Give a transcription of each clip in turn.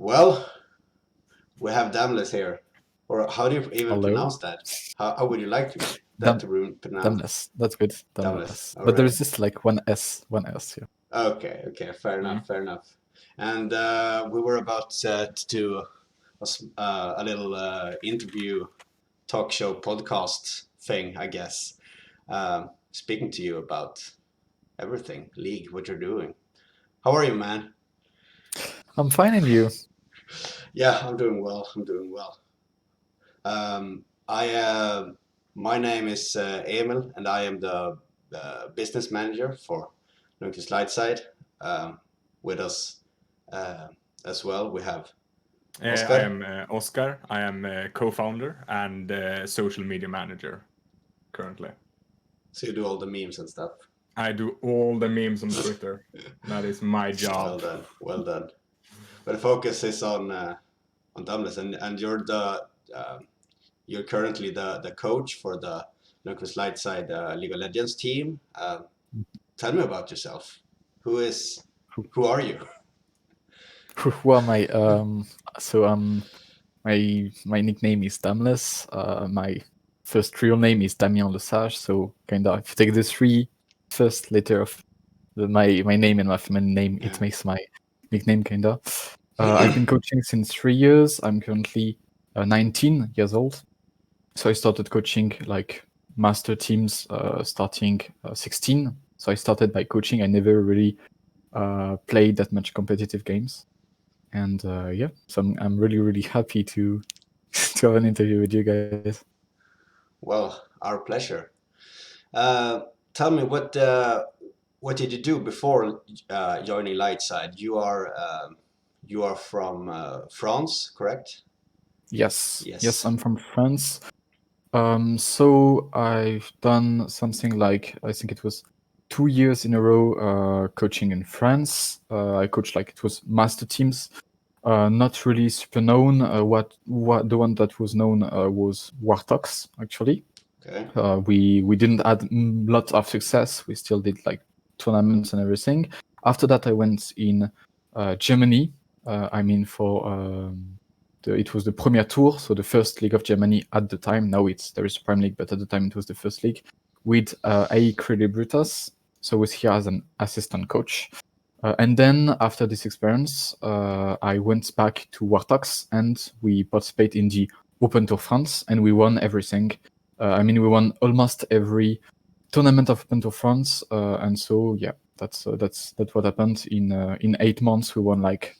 Well, we have Damles here. Or how do you even Hello. pronounce that? How would you like that Dam to pronounce? Damles. That's good. Damles. Damles. All But right. there's just like one S here. Okay. Fair Mm. enough. Fair enough. And we were about to do a little interview, talk show, podcast thing, I guess. Speaking to you about everything, league, what you're doing. How are you, man? I'm fine, and you? Yeah, I'm doing well. I'm doing well. I My name is Emil, and I am the business manager for Lundqvist Lightside. With us uh, as well, we have I Oscar. am Oscar. I am co-founder and social media manager currently. So you do all the memes and stuff. I do all the memes on Twitter. That is my job. Well done, well done. But the focus is on Damles, and you're currently the coach for the Lundqvist Lightside League of Legends team. Tell me about yourself. Who are you? Who am I? So my nickname is Damles. My first real name is Damien Lesage. So kind of, if you take the three first letter of my name and my family name, Yeah. it makes my nickname kind of. I've been coaching since 3 years. I'm currently 19 years old. So I started coaching like master teams starting 16. So I started by coaching. I never really played that much competitive games. And yeah, so I'm really happy to to have an interview with you guys. Well, our pleasure. Tell me what did you do before joining Lightside? You are from France, correct? Yes, Yes. I'm from France. So I've done something like, I think it was 2 years in a row coaching in France. I coached like, it was master teams. Not really super known. What the one that was known was Wartox, actually. Okay. We didn't have lots of success. We still did like tournaments and everything. After that, I went in Germany. For it was the Premier Tour, so the first league of Germany at the time. Now there is a Prime League, but at the time it was the first league with A. Brutus. So I was here as an assistant coach. And then after this experience, I went back to Wartox and we participated in the Open Tour France and we won everything. We won almost every tournament of Open Tour France, and so yeah, that's what happened in 8 months. We won like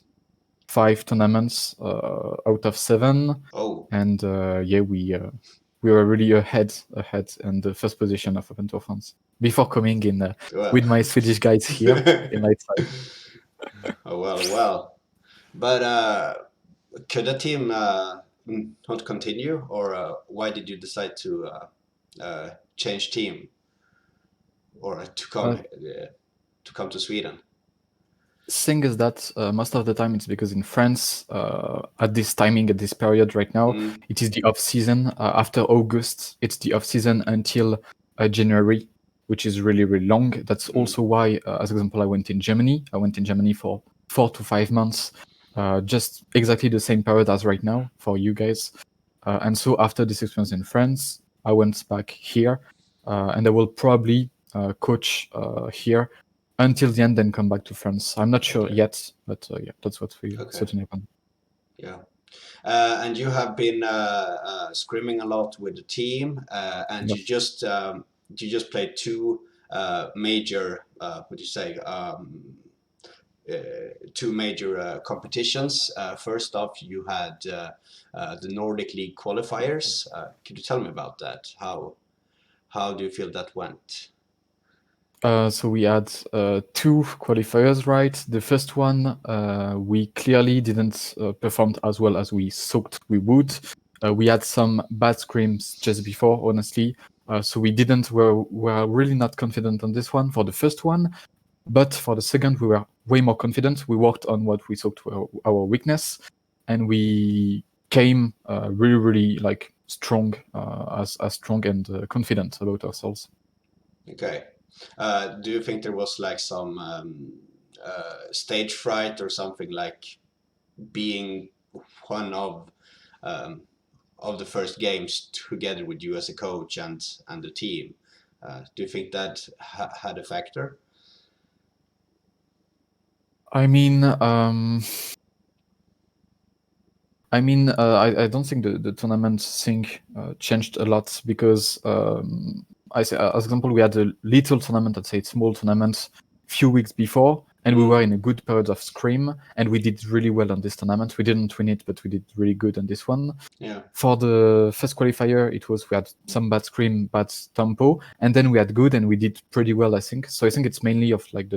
5 tournaments out of 7. Oh. And yeah, we were really ahead in the first position of Open Tour France before coming in Well. with my Swedish guys here in Lightside. Oh well. But could the team not continue, or why did you decide to change team, or to come to Sweden? Thing is that most of the time it's because in France, at this timing, at this period right now, it is the off season. After August, it's the off season until January, which is really long. That's also why, as example, I went in Germany. I went in Germany for 4 to 5 months, just exactly the same period as right now for you guys. And so after this experience in France, I went back here, and I will probably coach here until the end, then come back to France. I'm not sure yet, but yeah, that's what we certainly plan. Yeah. And you have been scrimming a lot with the team, and you just played 2 major, two major competitions. First off, you had the Nordic League qualifiers. Could you tell me about that? How do you feel that went? So we had 2 qualifiers, right? The first one, we clearly didn't perform as well as we thought we would. We had some bad scrims just before, honestly. So we're really not confident on this one for the first one. But for the second, we were way more confident. We worked on what we thought were our weakness, and we came really like strong, as strong and confident about ourselves. Okay. Do you think there was like some stage fright or something like being one of the first games together with you as a coach and the team. Do you think that had a factor? I mean, I don't think the tournament thing changed a lot because I say, as example, we had a little tournament, I'd say small tournament, few weeks before, and we were in a good period of scrim, and we did really well on this tournament. We didn't win it, but we did really good on this one. Yeah. For the first qualifier, we had some bad scrim, bad tempo, and then we had good, and we did pretty well, I think. So I think it's mainly of like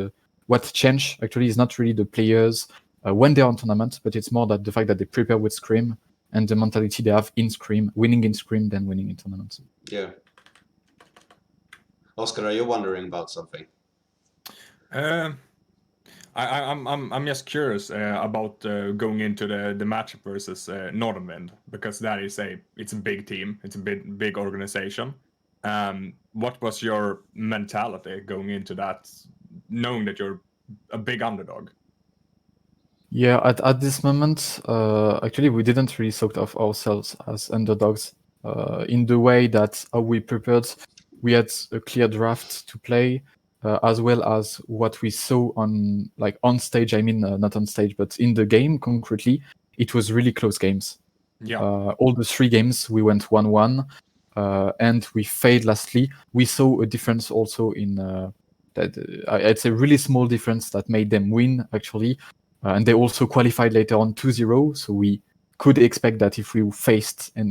what changed actually is not really the players when they're on tournament, but it's more that the fact that they prepare with scrim and the mentality they have in scrim, winning in scrim than winning in tournaments. Yeah. Oscar, are you wondering about something? I'm just curious about going into the matchup versus Northern, because it's a big team, it's a big organization. What was your mentality going into that, knowing that you're a big underdog? Yeah, at this moment, actually, we didn't really thought of ourselves as underdogs in the way that how we prepared. We had a clear draft to play, as well as what we saw on stage. I mean, not on stage, but in the game concretely, it was really close games. Yeah. All the 3 games we went 1-1, and we failed lastly. We saw a difference also in that. I'd say really small difference that made them win actually. And they also qualified later on 2-0, so we could expect that if we faced them,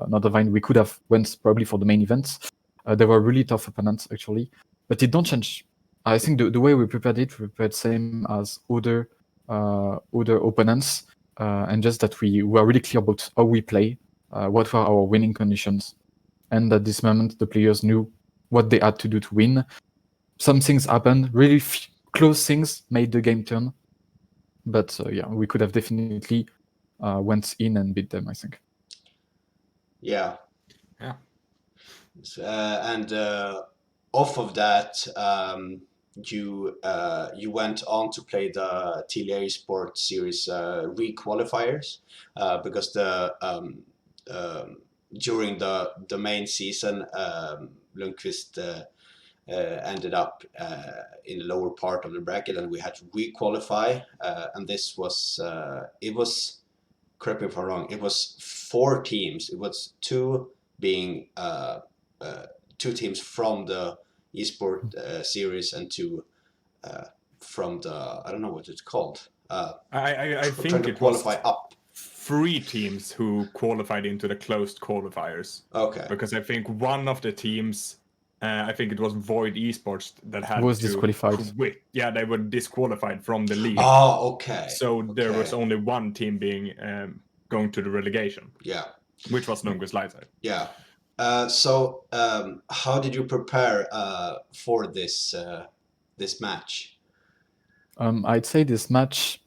Northern, we could have went probably for the main events. They were really tough opponents actually, but it don't change. I think the way we prepared same as other opponents, and just that we were really clear about how we play, what were our winning conditions, and at this moment the players knew what they had to do to win. Some things happened, really close things made the game turn, but we could have definitely went in and beat them, I think. Yeah. Yeah. And off of that, you went on to play the TLA Sports Series re-qualifiers because during the main season, Lundqvist ended up in the lower part of the bracket, and we had to re-qualify. And this was correct me if I'm wrong, it was 4 teams. It was 2 being 2 teams from the eSport series and 2 from the, I don't know what it's called. I think trying to it qualify was up. 3 teams who qualified into the closed qualifiers. Okay. Because I think one of the teams, I think it was Void Esports, that had was to disqualified. quit. Yeah, they were disqualified from the league. Oh, okay. So there was only one team being going to the relegation. Yeah. Which was Lundqvist Lightside. Yeah. So how did you prepare for this match? I'd say this match,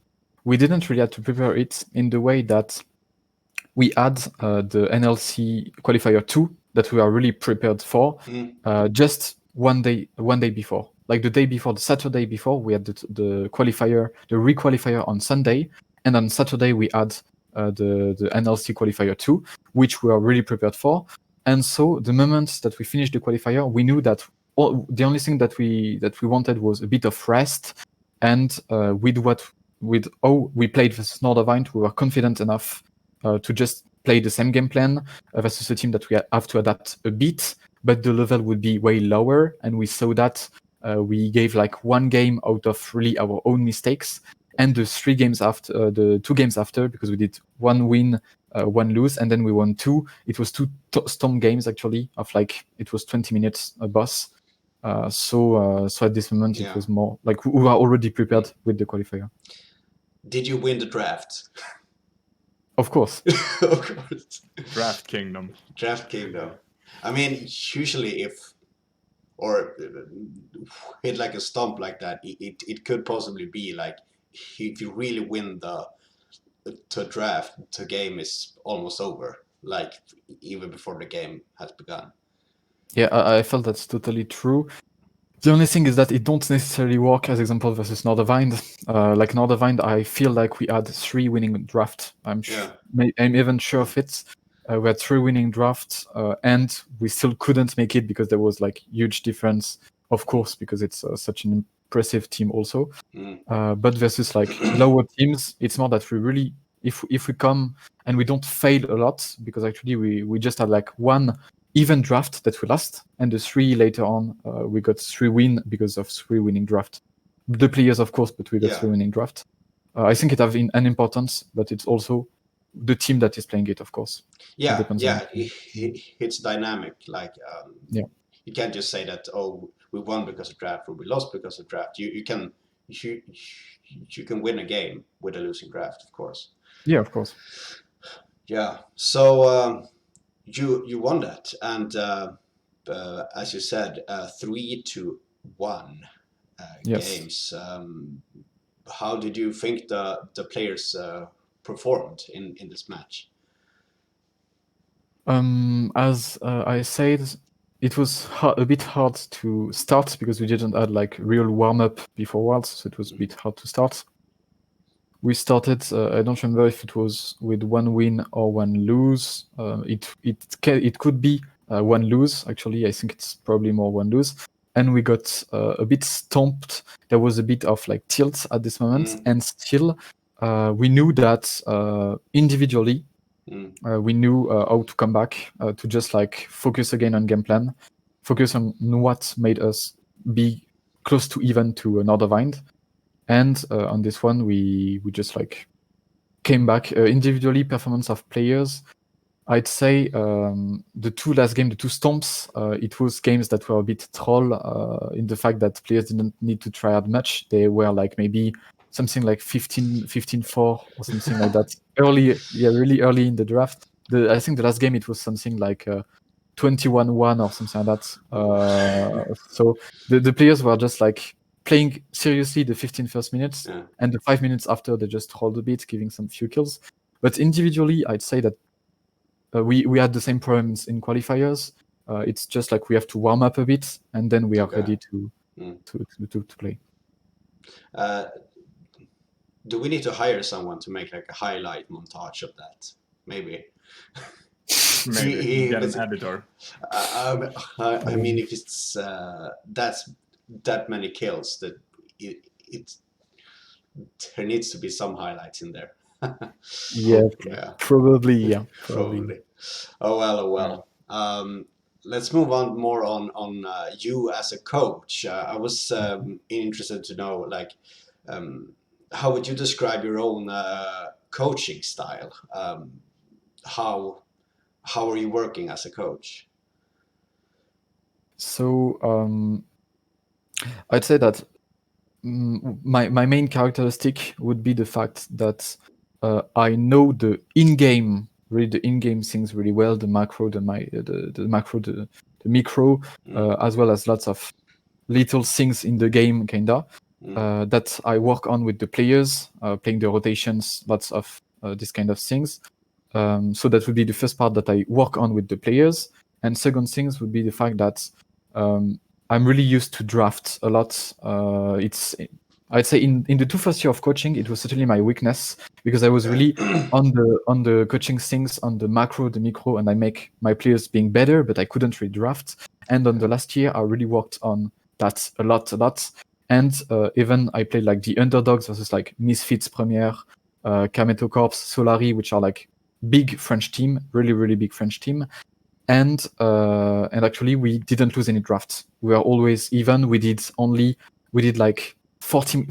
we didn't really have to prepare it in the way that we had the NLC qualifier 2 that we are really prepared for just one day before. Like the day before, the Saturday before, we had the qualifier, the re-qualifier on Sunday, and on Saturday we had the NLC qualifier 2, which we are really prepared for. And so the moment that we finished the qualifier, we knew that the only thing that we wanted was a bit of rest. And with how we played versus Nordic, we were confident enough to just play the same game plan versus a team that we have to adapt a bit, but the level would be way lower. And we saw that we gave like 1 game out of really our own mistakes. And the 3 games after, the 2 games after, because we did 1 win, 1 lose, and then we won 2. It was 2 storm games actually, of like it was 20 minutes a boss. So at this moment it was more like we were already prepared with the qualifier. Did you win the draft? Of course. Of course. Draft Kingdom. Draft Kingdom. I mean, usually hit like a stump like that, it could possibly be like if you really win the draft, the game is almost over, like even before the game has begun. Yeah, I felt that's totally true. The only thing is that it don't necessarily work, as example, versus Norderwind. Like Norderwind, I feel like we had 3 winning drafts. I'm even sure of it. We had 3 winning drafts, and we still couldn't make it because there was like huge difference, of course, because it's such an impressive team also. But versus like lower teams, it's more that we really, if we come and we don't fail a lot, because actually we just had like 1 even draft that we lost, and the 3 later on we got 3 win because of 3 winning draft. The players, of course, but we got 3 winning draft. I think it has an importance, but it's also the team that is playing it, of course. Yeah, it depends it's dynamic. Like you can't just say that, oh, we won because of draft or we lost because of draft. You can win a game with a losing draft, of course. Yeah, of course. Yeah. So you won that, and as you said, 3-1 games. How did you think the players performed in this match? As I said, it was a bit hard to start because we didn't have like real warm-up before Worlds, so it was a bit hard to start. We started, I don't remember if it was with 1 win or 1 lose. It could be 1 lose, actually. I think it's probably more 1 lose. And we got a bit stomped. There was a bit of like tilt at this moment, and still we knew that individually we knew how to come back, to just like focus again on game plan, focus on what made us be close to even to Norderwind. And on this one, we just like came back. Individually, performance of players, I'd say the 2 last games, the 2 stomps, it was games that were a bit troll in the fact that players didn't need to try out much. They were like maybe something like 15-4 or something like that. Really early in the draft. I think the last game it was something like 21-1 or something like that. So the players were just like playing seriously the 15 first minutes, and the 5 minutes after they just rolled a bit, giving some few kills. But individually, I'd say that we had the same problems in qualifiers. It's just like we have to warm up a bit, and then we are ready to play. Do we need to hire someone to make like a highlight montage of that? Maybe. Maybe get an editor. I mean, if it's that many kills, that there needs to be some highlights in there. Probably. Oh well. Let's move on more on you as a coach. I was interested to know, like, how would you describe your own coaching style? How are you working as a coach? So I'd say that my main characteristic would be the fact that I know the in-game things really well, the macro, the macro, the micro, as well as lots of little things in the game, kinda, that I work on with the players, playing the rotations, lots of this kind of things. So that would be the first part that I work on with the players. And second things would be the fact that I'm really used to draft a lot. I'd say in the 2 first year of coaching, it was certainly my weakness because I was really on the coaching things, on the macro, the micro, and I make my players being better, but I couldn't really draft. And on the last year, I really worked on that a lot. And even I played like the underdogs versus like Misfits Premiere, Kameto Corps, Solari, which are like big French team, really big French team. And actually we didn't lose any drafts. We were always even. We did like 40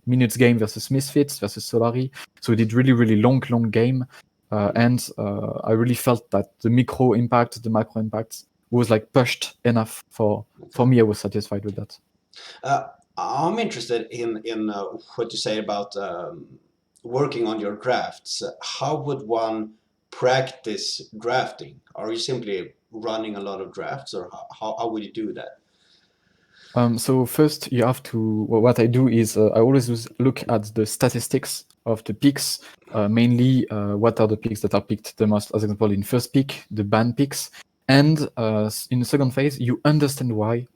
minutes game versus Misfits versus Solari. So we did really long game. And I really felt that the micro impact, the macro impact was like pushed enough for me. I was satisfied with that. I'm interested in what you say about working on your drafts. How would one practice drafting? Are you simply running a lot of drafts, or how would you do that? So first you have to, what I do is I always look at the statistics of the picks, mainly what are the picks that are picked the most, as example in first pick, the ban picks, and in the second phase you understand why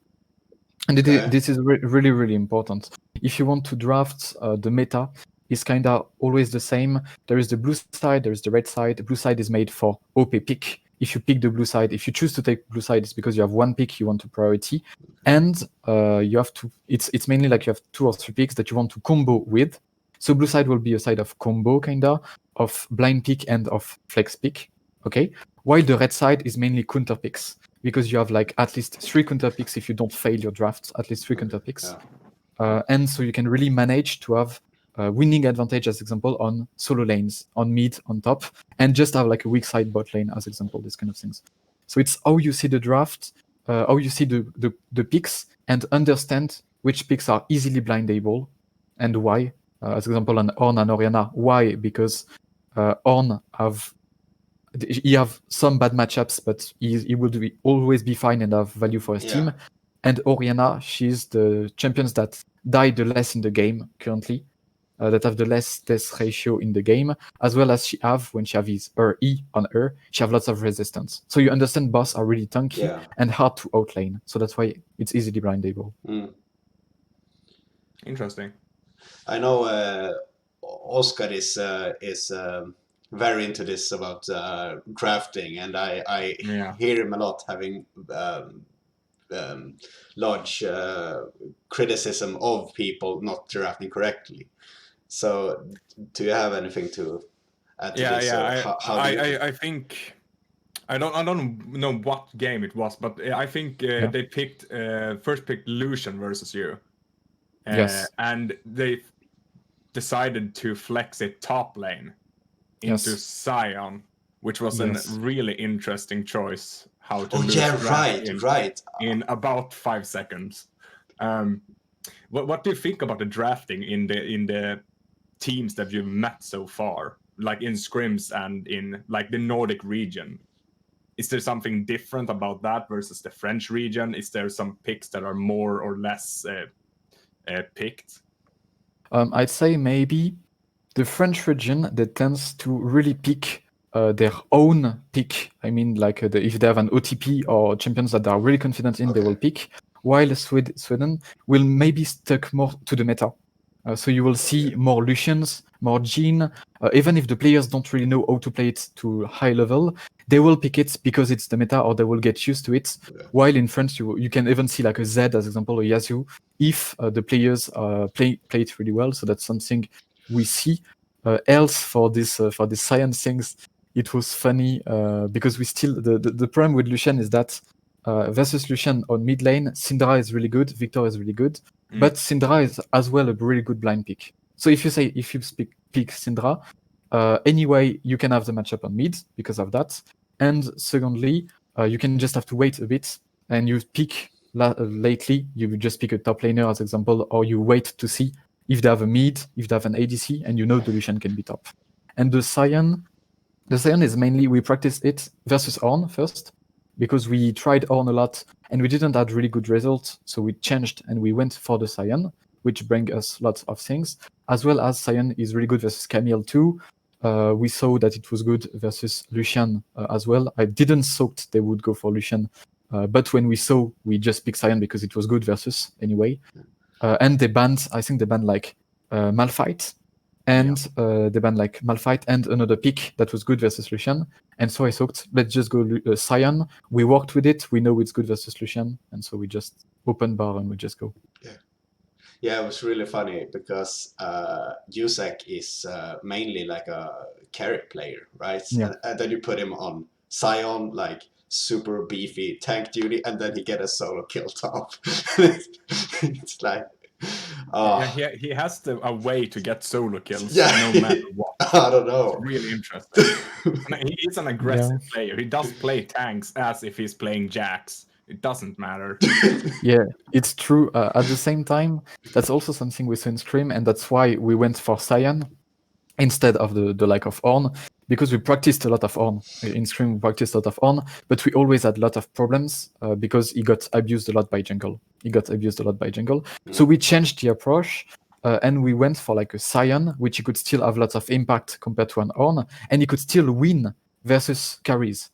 And Okay. this is really, really important. If you want to draft, the meta is kind of always the same. There is the blue side, there is the red side. The blue side is made for OP pick. If you pick the blue side, if you choose to take blue side, it's because you have one pick you want to priority. And you have to, it's mainly like you have 2 or 3 picks that you want to combo with. So blue side will be a side of combo, kinda, of blind pick and of flex pick. Okay. While the red side is mainly counter picks, because you have like at least 3 counter picks if you don't fail your drafts, at least 3 counter picks. Yeah. And so you can really manage to have winning advantage, as example, on solo lanes, on mid, on top, and just have like a weak side bot lane, as example, these kind of things. So it's how you see the draft, how you see the picks, and understand which picks are easily blindable and why. As example, on Ornn and Orianna. Why? Because Ornn he have some bad matchups, but he would always be fine and have value for his team. And Orianna, she's the champions that die the less in the game currently, that have the less death ratio in the game, as well as when she have her E on her, she have lots of resistance. So you understand boss are really tanky and hard to outlane. So that's why it's easily blindable. Interesting. I know Oscar is very into this about drafting, and I hear him a lot having large criticism of people not drafting correctly. So, do you have anything to add to this? I think I don't know what game it was, but I think they picked first picked Lucian versus you. Yes. And they decided to flex it top lane into Sion, which was a really interesting choice. How to lose in about 5 seconds. What do you think about the drafting in the teams that you've met so far, like in scrims and in like the Nordic region? Is there something different about that versus the French region? Is there some picks that are more or less picked? I'd say maybe the French region that tends to really pick their own pick. I mean, like if they have an OTP or champions that they are really confident in, they will pick. While Sweden will maybe stick more to the meta. So you will see more Lucians, more Jean. Even if the players don't really know how to play it to high level, they will pick it because it's the meta, or they will get used to it. While in France, you can even see like a Zed, as example, or Yasuo, if the players play it really well. So that's something we see. Else for this science things, it was funny because we still the problem with Lucian is that versus Lucian on mid lane, Syndra is really good, Victor is really good, but Syndra is as well a really good blind pick. So if you pick Syndra, anyway you can have the matchup on mid because of that, and secondly you can just have to wait a bit and you pick lately you just pick a top laner as example, or you wait to see if they have a mid, if they have an ADC, and you know the Lucian can be top. And the Sion is mainly we practice it versus Ornn first, because we tried Ornn a lot and we didn't have really good results, so we changed and we went for the Sion, which bring us lots of things, as well as Sion is really good versus Camille too. We saw that it was good versus Lucian as well. I didn't thought they would go for Lucian, but when we saw, we just picked Sion because it was good versus anyway. And they banned, I think they banned like Malphite, and they banned like Malphite and another pick that was good versus Lucian. And so I thought, let's just go Sion. We worked with it. We know it's good versus Lucian, and so we just open bar and we just go. Yeah, it was really funny because Jusek is mainly like a carry player, right? Yeah. And then you put him on Sion, like super beefy tank duty, and then he get a solo kill top. It's like, he has a way to get solo kills no matter what. I don't know. It's really interesting. He's an aggressive player. He does play tanks as if he's playing Jax. It doesn't matter. Yeah, it's true. At the same time, that's also something we saw in Scream, and that's why we went for Sion instead of the like of Ornn, because we practiced a lot of Ornn. In Scream, we practiced a lot of Ornn, but we always had a lot of problems because he got abused a lot by jungle. So we changed the approach, and we went for like a Sion, which he could still have lots of impact compared to an Ornn, and he could still win versus carries.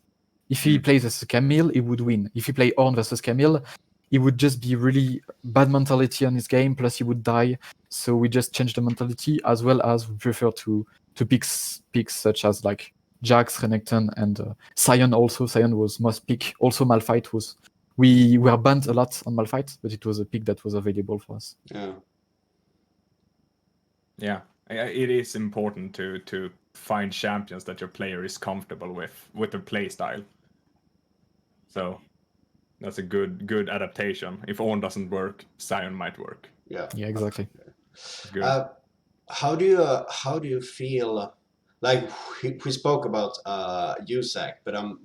If he plays versus Camille, he would win. If he play Ornn versus Camille, he would just be really bad mentality on his game, plus he would die. So we just changed the mentality, as well as we prefer to picks such as like Jax, Renekton, and Sion also. Sion was most pick. Also Malphite was. We were banned a lot on Malphite, but it was a pick that was available for us. Yeah, it is important to find champions that your player is comfortable with their play style. So that's a good adaptation. If Ornn doesn't work, Sion might work. Yeah, exactly. Good. How do you feel? Like we spoke about USAC, but I'm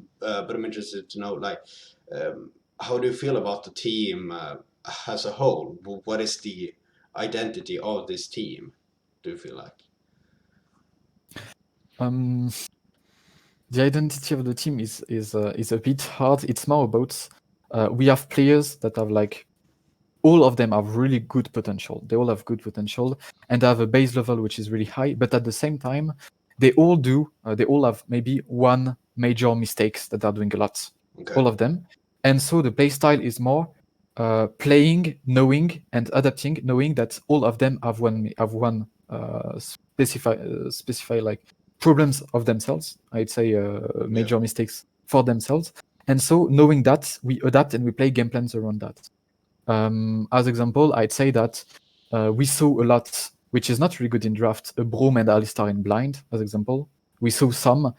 interested to know, like, how do you feel about the team as a whole? What is the identity of this team? Do you feel like? The identity of the team is a bit hard. It's more about we have players that have like, all of them have really good potential. They all have good potential and have a base level which is really high. But at the same time, they all have maybe one major mistakes that are doing a lot. Okay. All of them. And so the play style is more playing, knowing, and adapting, knowing that all of them have one specify like problems of themselves. I'd say major mistakes for themselves. And so knowing that, we adapt and we play game plans around that. As example, I'd say that we saw a lot, which is not really good in draft, a Braum and Alistar in blind, as example. We saw some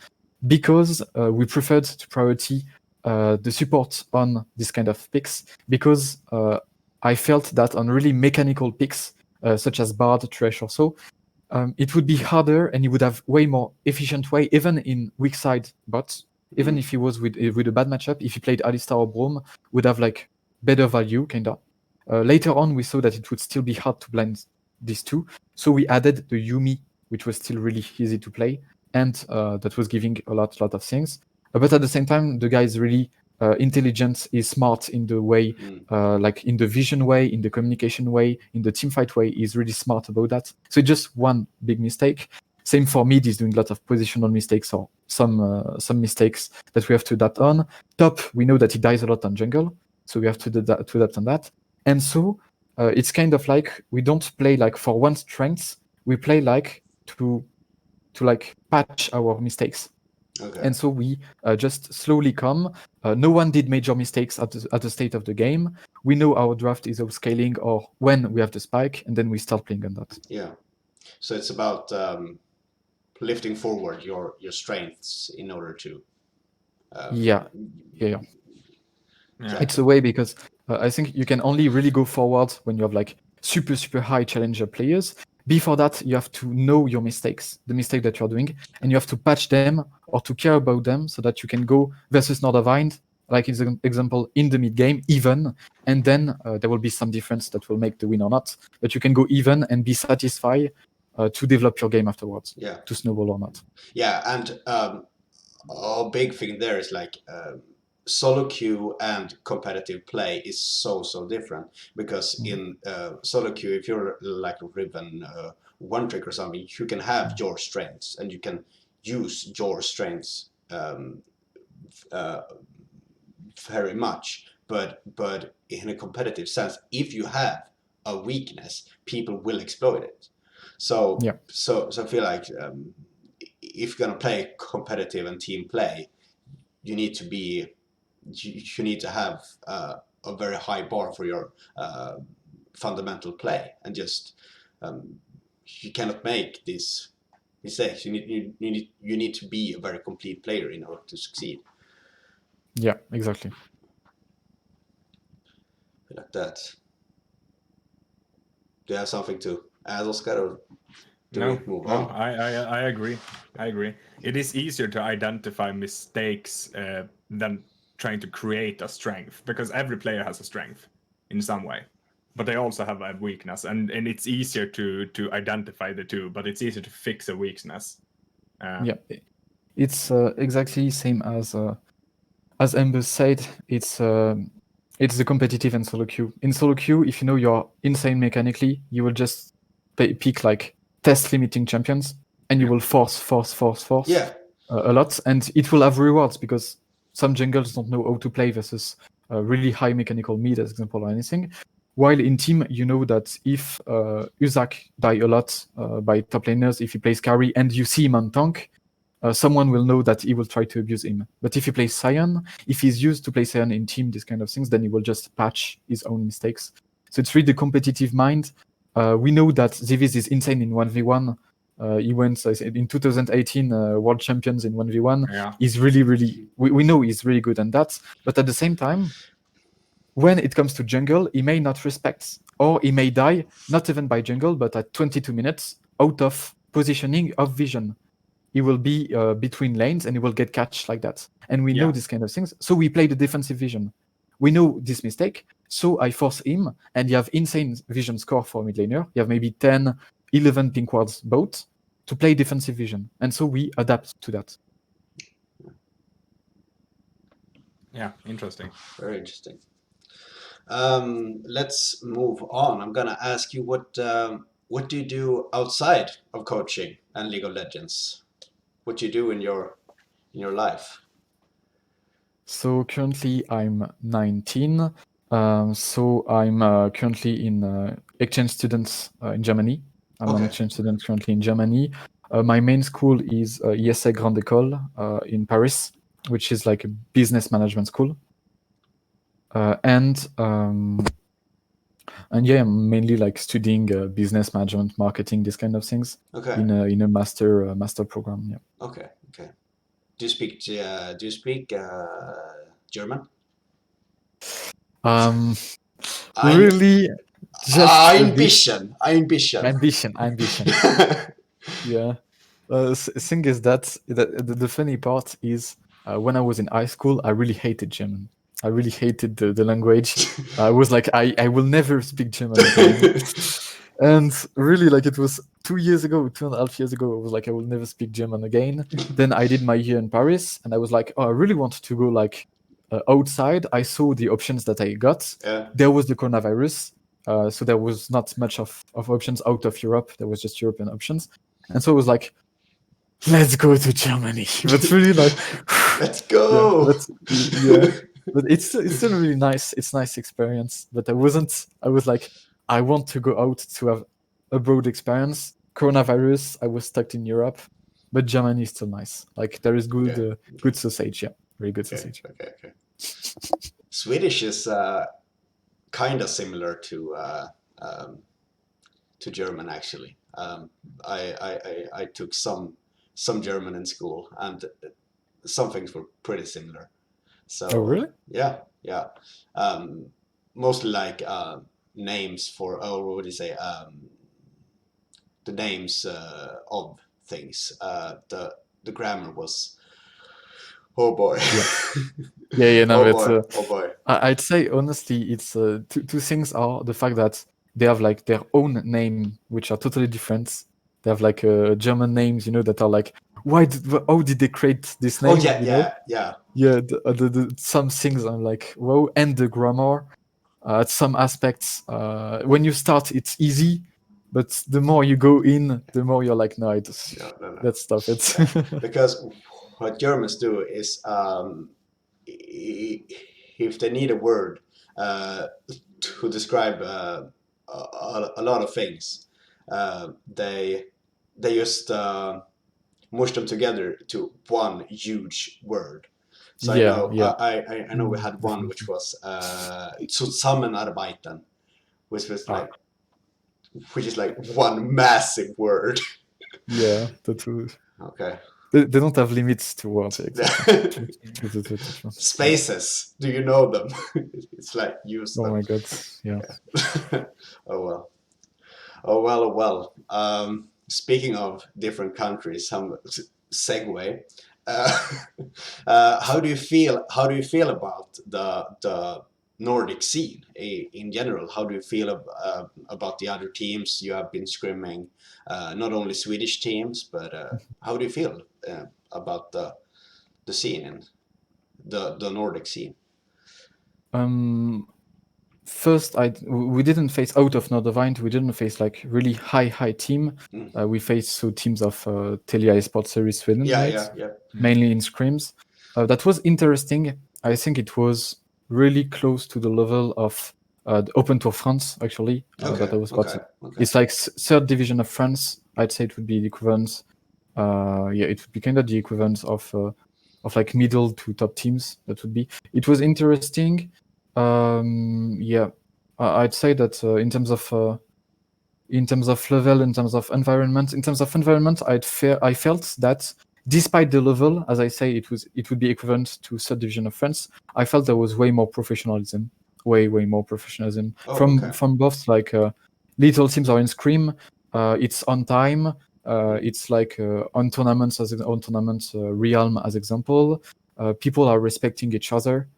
because we preferred to priority the support on this kind of picks, because I felt that on really mechanical picks, such as Bard, Thresh or so, it would be harder and you would have way more efficient way, even in weak side bots, even if he was with a bad matchup, if he played Alistar or Braum, would have like better value, kinda. Later on, we saw that it would still be hard to blind these two, so we added the Yuumi, which was still really easy to play, and that was giving a lot of things. But at the same time, the guy is really intelligent, is smart in the way, like in the vision way, in the communication way, in the teamfight way. He's really smart about that. So just one big mistake. Same for mid, he's doing a lot of positional mistakes or some mistakes that we have to adapt on. Top, we know that he dies a lot on jungle, so we have to adapt on that. And so it's kind of like we don't play like for one strength, we play like to like patch our mistakes. Okay. And so we just slowly come. No one did major mistakes at the state of the game. We know our draft is scaling or when we have the spike, and then we start playing on that. Yeah. So it's about lifting forward your strengths in order to. Yeah. It's a way, because I think you can only really go forward when you have like super high challenger players. Before that, you have to know your mistakes, the mistake that you're doing, and you have to patch them or to care about them so that you can go versus Nordavind, like in the example, in the mid game, even, and then there will be some difference that will make the win or not. But you can go even and be satisfied to develop your game afterwards, to snowball or not. Yeah, and a big thing there is like solo queue and competitive play is so different, because in solo queue, if you're like a Riven one trick or something, you can have your strengths and you can use your strengths very much, but in a competitive sense, if you have a weakness, people will exploit it. So I feel like if you're gonna play competitive and team play, you need to have a very high bar for your fundamental play, and just you cannot make these mistakes. You need to be a very complete player in order to succeed. Yeah, exactly. Like that. Do you have something to add, Oscar, or do we move on? I agree. It is easier to identify mistakes than trying to create a strength, because every player has a strength in some way, but they also have a weakness, and it's easier to identify the two, but it's easier to fix a weakness. It's exactly same as Amber said. It's the competitive and solo queue. In solo queue, if you know you're insane mechanically, you will just pick like test limiting champions, and you will force a lot, and it will have rewards, because some jungles don't know how to play versus really high mechanical mid, as example, or anything. While in team, you know that if Uzak die a lot by top laners, if he plays carry and you see him on tank, someone will know that he will try to abuse him. But if he plays Sion, if he's used to play Sion in team, these kind of things, then he will just patch his own mistakes. So it's really the competitive mind. We know that Zivis is insane in 1v1. He went in 2018 world champions in 1v1. Yeah. He's really, we know he's really good at that. But at the same time, when it comes to jungle, he may not respect, or he may die, not even by jungle, but at 22 minutes, out of positioning of vision. He will be between lanes and he will get catch like that. And we know these kind of things. So we play the defensive vision. We know this mistake, so I force him, and you have insane vision score for mid laner. You have maybe 10, 11 pink wards both to play defensive vision. And so we adapt to that. Yeah, interesting. Very interesting. Let's move on. I'm gonna ask you what do you do outside of coaching and League of Legends? What you do in your life? So currently I'm 19. So I'm currently in exchange students in Germany. I'm an exchange student currently in Germany. My main school is ISA Grande École in Paris, which is like a business management school. And yeah, I'm mainly like studying business management, marketing, these kind of things in a master program. Yeah. Okay. Do you speak German? Really, just ambition. Yeah. Thing is that the funny part is when I was in high school, I really hated German. I really hated the language. I was like, I will never speak German again. And really, like, it was 2.5 years ago, I was like, I will never speak German again. Then I did my year in Paris, and I was like, oh, I really want to go like outside. I saw the options that I got. There was the coronavirus, so there was not much of options out of Europe. There was just European options. And so I was like, let's go to Germany. But really, like, let's go. But it's still really nice. It's a nice experience. But I was like, I want to go out to have a broad experience. Coronavirus, I was stuck in Europe, but Germany is still nice. Like, there is good good sausage. Yeah, very good sausage. Okay. Swedish is kind of similar to German, actually. I took some German in school, and some things were pretty similar. So, oh, really? Yeah. Mostly like names for, what would you say? The names of things. The grammar was, oh boy. Yeah. No, oh boy. I'd say honestly, it's two things are the fact that they have like their own name, which are totally different. They have like German names, that are like, how did they create this name? Oh yeah. The some things are like, wow, and the grammar. At some aspects, when you start, it's easy, but the more you go in, the more you're like, no. Let's stop it. Because what Germans do is, if they need a word to describe a lot of things, they just mush them together to one huge word. So I know we had one which was Zusammenarbeiten, which is like one massive word. Yeah, that's okay. They don't have limits to words. Exactly. Spaces. Do you know them? It's like use them. Oh my god. Yeah. Oh well. Speaking of different countries, some segue. How do you feel about the Nordic scene in general? How do you feel about the other teams you have been scrimming? Not only Swedish teams, but how do you feel about the scene and the Nordic scene? First, we didn't face out of Nordic. We didn't face like really high team. We faced teams of Telia Esports Series Sweden, Yeah. mainly in scrims. That was interesting. I think it was really close to the level of the Open Tour France, actually, that I was part of. It's like third division of France. I'd say it would be the equivalent. It would be kind of the equivalent of like middle to top teams. That would be. It was interesting. I'd say that in terms of level, in terms of environment, I felt that despite the level, as I say, it would be equivalent to third division of France. I felt there was way more professionalism, way more professionalism from both like little teams or in Scream. It's on time. It's like on tournaments Realm as example. People are respecting each other.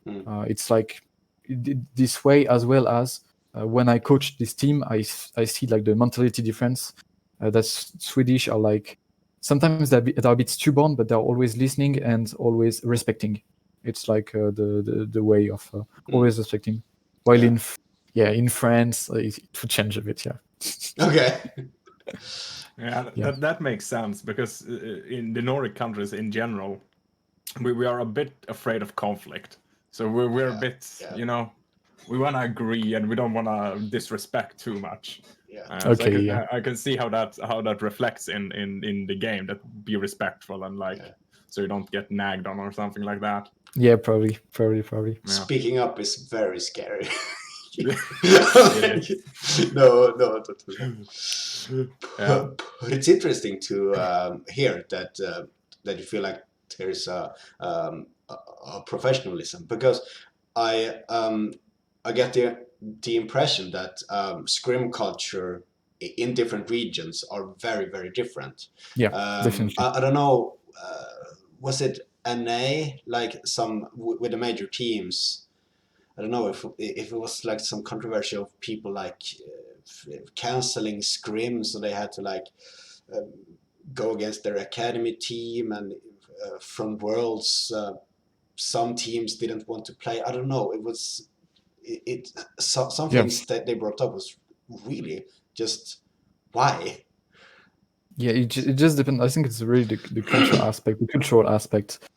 It's like this way, as well as when I coach this team, I see like the mentality difference. That Swedish are like sometimes they're a bit stubborn, but they're always listening and always respecting. It's like the way of always respecting. While in France, it would change a bit. Yeah. Okay. That makes sense, because in the Nordic countries in general, we are a bit afraid of conflict. So we're a bit, we want to agree and we don't want to disrespect too much. I can see how that reflects in the game. That be respectful and so you don't get nagged on or something like that. Yeah, probably. Yeah. Speaking up is very scary. No, totally. But it's interesting to hear that you feel like there's a professionalism, because I get the impression that scrim culture in different regions are very, very different. Yeah, definitely. I don't know. Was it NA like some with the major teams? I don't know if it was like some controversial people like canceling scrim, so they had to like go against their academy team, and from Worlds some teams didn't want to play. I don't know. It was some things that they brought up was really just why. Yeah, it just depends. I think it's really the cultural aspect.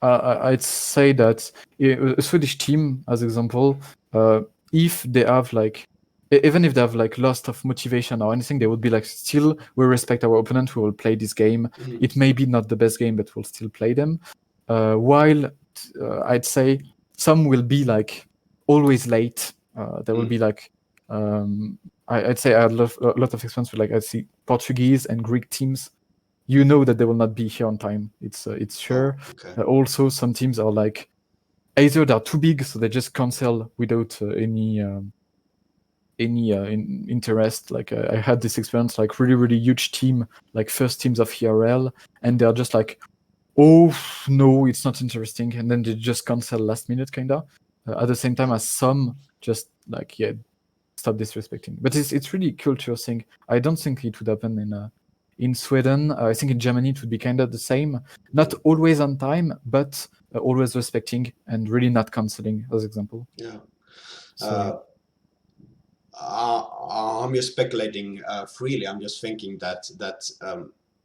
I'd say that a Swedish team, as example, if they have like, even if they have like lost of motivation or anything, they would be like, still, we respect our opponent, we will play this game. It may be not the best game, but we'll still play them. While I'd say some will be like always late. There will be like, I'd say I had a lot of experience with like, I see Portuguese and Greek teams. You know that they will not be here on time. It's sure. Also, some teams are like, either they're too big, so they just cancel without any interest. Like I had this experience, like really huge team, like first teams of ERL, and they're just like, oh no, it's not interesting, and then they just cancel last minute, kinda. At the same time as some just like stop disrespecting. But it's really culture thing. I don't think it would happen in Sweden. I think in Germany it would be kind of the same. Not always on time, but always respecting and really not canceling, as example. Yeah. So, I'm just speculating freely. I'm just thinking that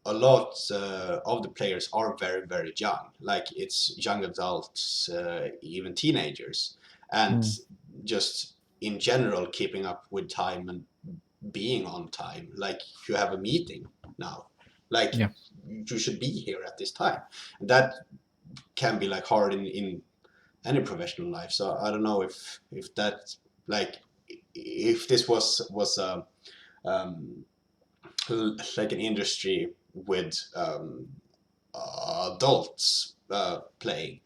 a lot of the players are very, very young. Like it's young adults, even teenagers, and just in general keeping up with time and being on time. Like you have a meeting now, like you should be here at this time. And that can be like hard in any professional life. So I don't know if that like if this was like an industry with adults playing,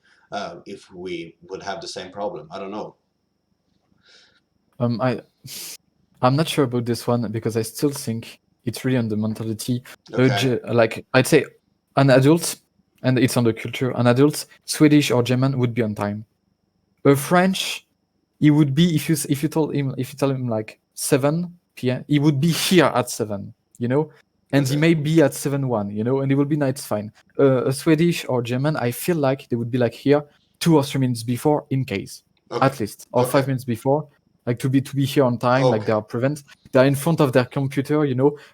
if we would have the same problem. I don't know. I'm not sure about this one, because I still think it's really on the mentality. Like I'd say an adult, and it's on the culture, an adult, Swedish or German, would be on time. A French, he would be, if you tell him like 7 p.m., he would be here at 7, and he may be at 7:01, and he will be nice, fine. A Swedish or German, I feel like they would be like here 2 or 3 minutes before, in case, at least, or 5 minutes before, like to be here on time. Like they're in front of their computer.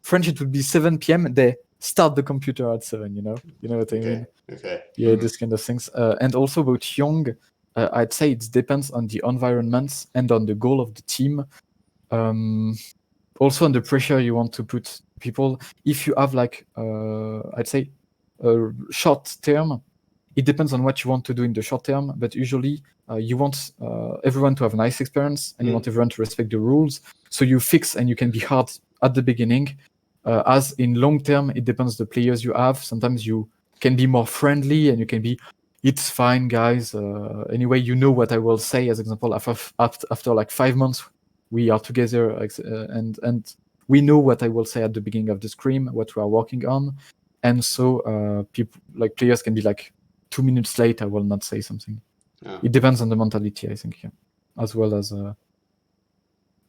French, it would be 7 p.m. They start the computer at 7. You know what I mean? Okay. Yeah, this kind of things. And also about young, I'd say it depends on the environment and on the goal of the team. Also on the pressure you want to put people. If you have like, I'd say, a short term, it depends on what you want to do in the short term, but usually you want everyone to have a nice experience and you want everyone to respect the rules. So you fix and you can be hard at the beginning. As in long term, it depends the players you have. Sometimes you can be more friendly and you can be, it's fine, guys. Anyway, you know what I will say. As example, after like 5 months, we are together and we know what I will say at the beginning of the scrim, what we are working on. And so people like players can be like 2 minutes late, I will not say something. Yeah. It depends on the mentality, I think, as well as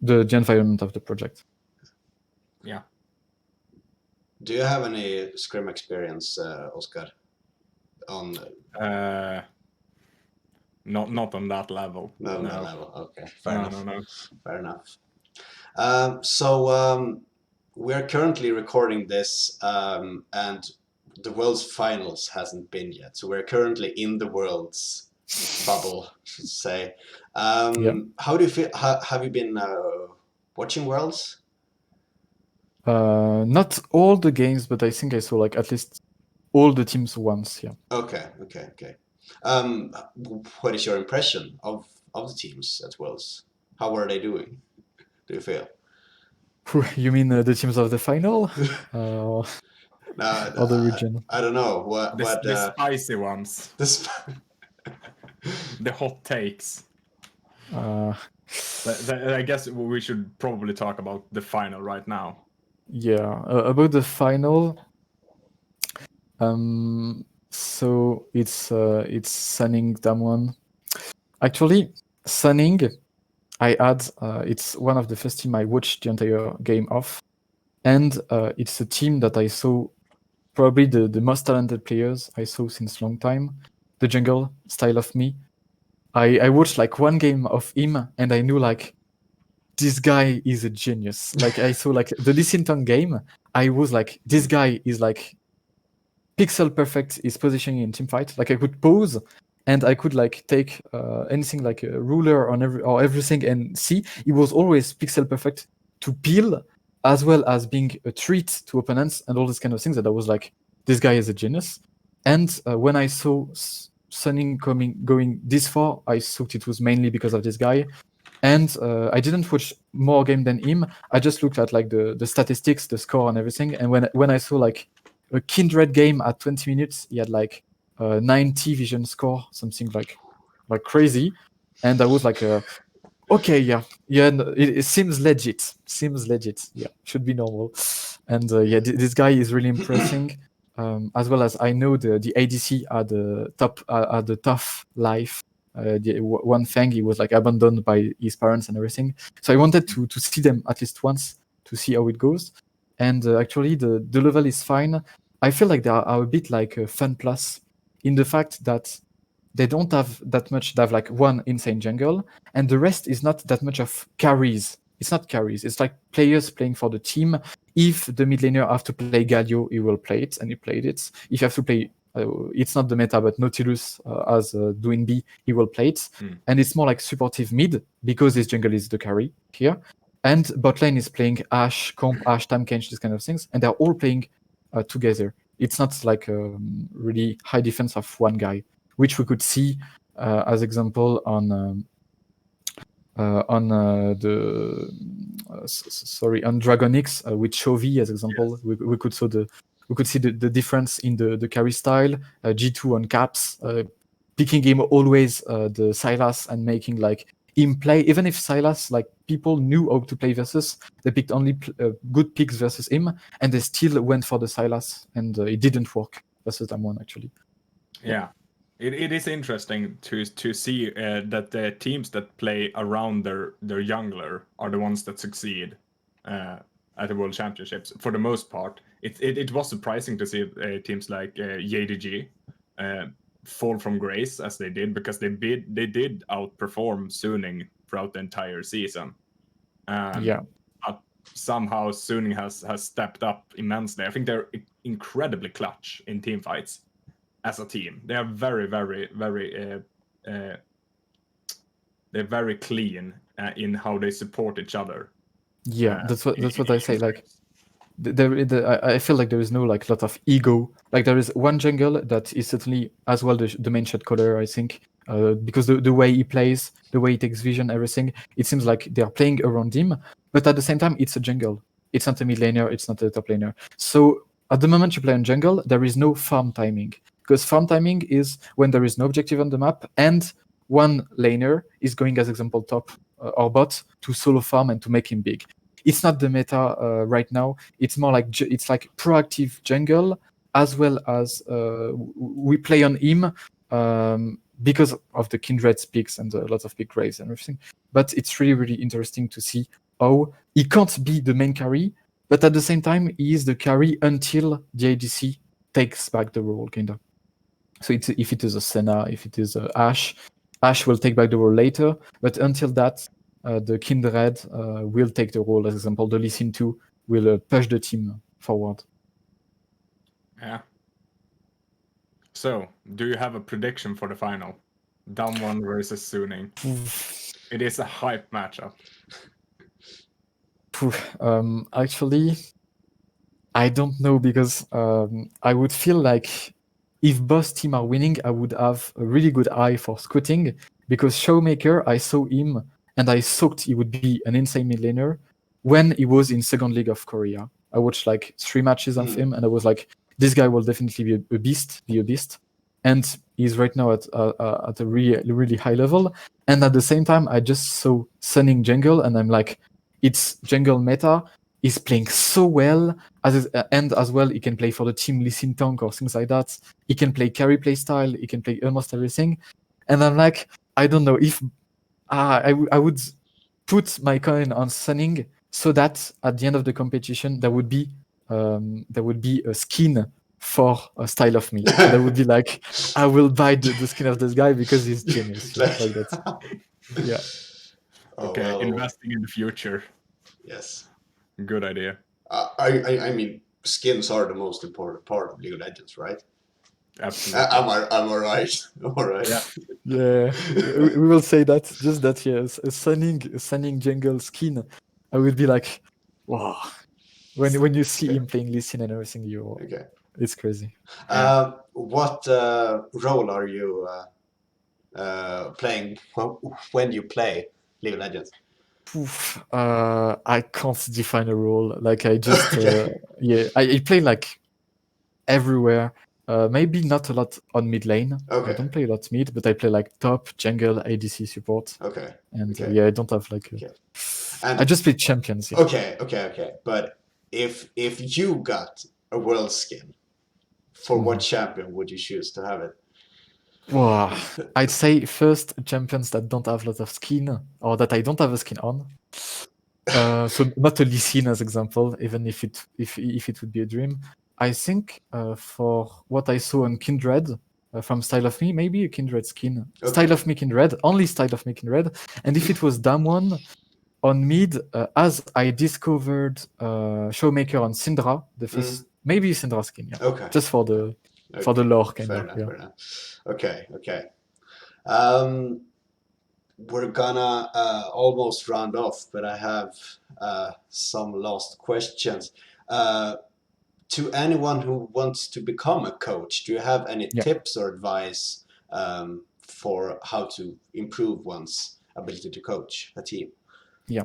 the environment of the project. Yeah. Do you have any scrim experience, Oscar? On not on that level. no, No. that level. Okay, fair enough. No. Fair enough. We're currently recording this, and the World's Finals hasn't been yet. So we're currently in the World's bubble, I should say. How do you feel? Have you been watching Worlds? Not all the games, but I think I saw like at least all the teams once. Yeah. Okay. What is your impression of the teams at Worlds? How are they doing? Do you feel? You mean the teams of the final? Or the region? I don't know. The spicy ones. The hot takes. I guess we should probably talk about the final right now. Yeah, about the final. So it's Sunning Damwon. Actually, Sunning, I had it's one of the first team I watched the entire game of, and it's a team that I saw probably the most talented players I saw since long time. The jungle style of me. I watched like one game of him and I knew like this guy is a genius. Like I saw like the Lissinton game, I was like, this guy is like pixel perfect his positioning in team fight. Like I could pause and I could like take anything like a ruler on everything and see it was always pixel perfect to peel as well as being a treat to opponents and all these kind of things that I was like, this guy is a genius. And when I saw Sunning going this far, I thought it was mainly because of this guy. And I didn't watch more game than him. I just looked at like the statistics, the score and everything. And when I saw like a Kindred game at 20 minutes, he had like 90 vision score, something like crazy. And I was like, okay, yeah, it seems legit. Yeah, should be normal. And this guy is really impressing. As well as I know the ADC at the tough life. One thing, he was like abandoned by his parents and everything. So I wanted to see them at least once to see how it goes. And actually, the level is fine. I feel like they are a bit like a Fun Plus in the fact that they don't have that much. They have like one insane jungle, and the rest is not that much of carries. It's not carries. It's like players playing for the team. If the mid laner have to play Galio, he will play it, and he played it. If you have to play, it's not the meta, but Nautilus as doing B, he will play it. And it's more like supportive mid, because his jungle is the carry here. And bot lane is playing Ashe, Comp, Ashe, Tankenge, these kind of things, and they're all playing together. It's not like really high defense of one guy, which we could see as example on Dragon X with Chovy as example. Yes. We could see the difference in the carry style. G2 on Caps picking him always the Sylas and making like him play, even if Sylas, like people knew how to play versus, they picked only good picks versus him, and they still went for the Sylas, and it didn't work versus Damwon actually. Yeah. It is interesting to see that the teams that play around their jungler are the ones that succeed at the World Championships for the most part. It was surprising to see teams like JDG fall from grace as they did, because they did outperform Suning throughout the entire season. But somehow Suning has stepped up immensely. I think they're incredibly clutch in team fights. As a team, they are very, very, very they're very clean in how they support each other. Yeah, that's what I say. Like, frames. I feel like there is no like lot of ego. Like there is one jungle that is certainly as well the main shot caller, I think, because the way he plays, the way he takes vision, everything, it seems like they are playing around him. But at the same time, it's a jungle. It's not a mid laner. It's not a top laner. So at the moment you play on jungle, there is no farm timing, because farm timing is when there is no objective on the map and one laner is going, as example, top or bot to solo farm and to make him big. It's not the meta right now. It's more like it's like proactive jungle, as well as we play on him because of the kindred picks and lots of big graves and everything. But it's really, really interesting to see how he can't be the main carry, but at the same time he is the carry until the ADC takes back the role, kind of. So if it is a Senna, if it is Ashe will take back the role later, but until that, the Kindred will take the role. As example, the Lee Sin 2 will push the team forward. Yeah. So, do you have a prediction for the final? Damwon versus Suning. It is a hype matchup. Actually, I don't know, because I would feel like if both team are winning, I would have a really good eye for scouting, because Showmaker, I saw him and I thought he would be an insane mid laner when he was in second league of Korea. I watched like 3 matches of him and I was like, this guy will definitely be a beast. And he's right now at a really, really high level. And at the same time, I just saw Sunning jungle and I'm like, it's jungle meta. He's playing so well, and as well, he can play for the team Lee Sin tank or things like that. He can play carry play style. He can play almost everything. And I'm like, I don't know if I would put my coin on Sunning, so that at the end of the competition, there would be a skin for a style of me. That would be like, I will buy the skin of this guy because he's genius. Like that. Yeah. Okay, well, investing in the future. Yes. Good idea. I mean, skins are the most important part of League of Legends, right? Absolutely. Am I right? Am I right? Yeah. We will say that. Just that, yes. A sunning jungle skin, I will be like, wow. When you see him playing Lee Sin and everything, it's crazy. What role are you playing when you play League of Legends? I can't define a role. Like I just I play like everywhere. Maybe not a lot on mid lane. Okay. I don't play a lot mid, but I play like top, jungle, ADC support. Okay. And I don't have like. And I just play champions. Yeah. Okay. But if you got a world skin, for what champion would you choose to have it? Wow. I'd say first champions that don't have a lot of skin, or that I don't have a skin on. So not a Lee Sin as example, even if it would be a dream. I think for what I saw on Kindred from Style of Me, maybe a Kindred skin. Okay. Style of Me Kindred, only Style of Me Kindred. And if it was Damwon on mid, as I discovered Showmaker on Syndra, the first, maybe Syndra skin, yeah. Okay. Just for the lore kind fair of. Enough, fair enough. Okay. We're gonna almost round off, but I have some last questions. To anyone who wants to become a coach, do you have any tips or advice for how to improve one's ability to coach a team? Yeah.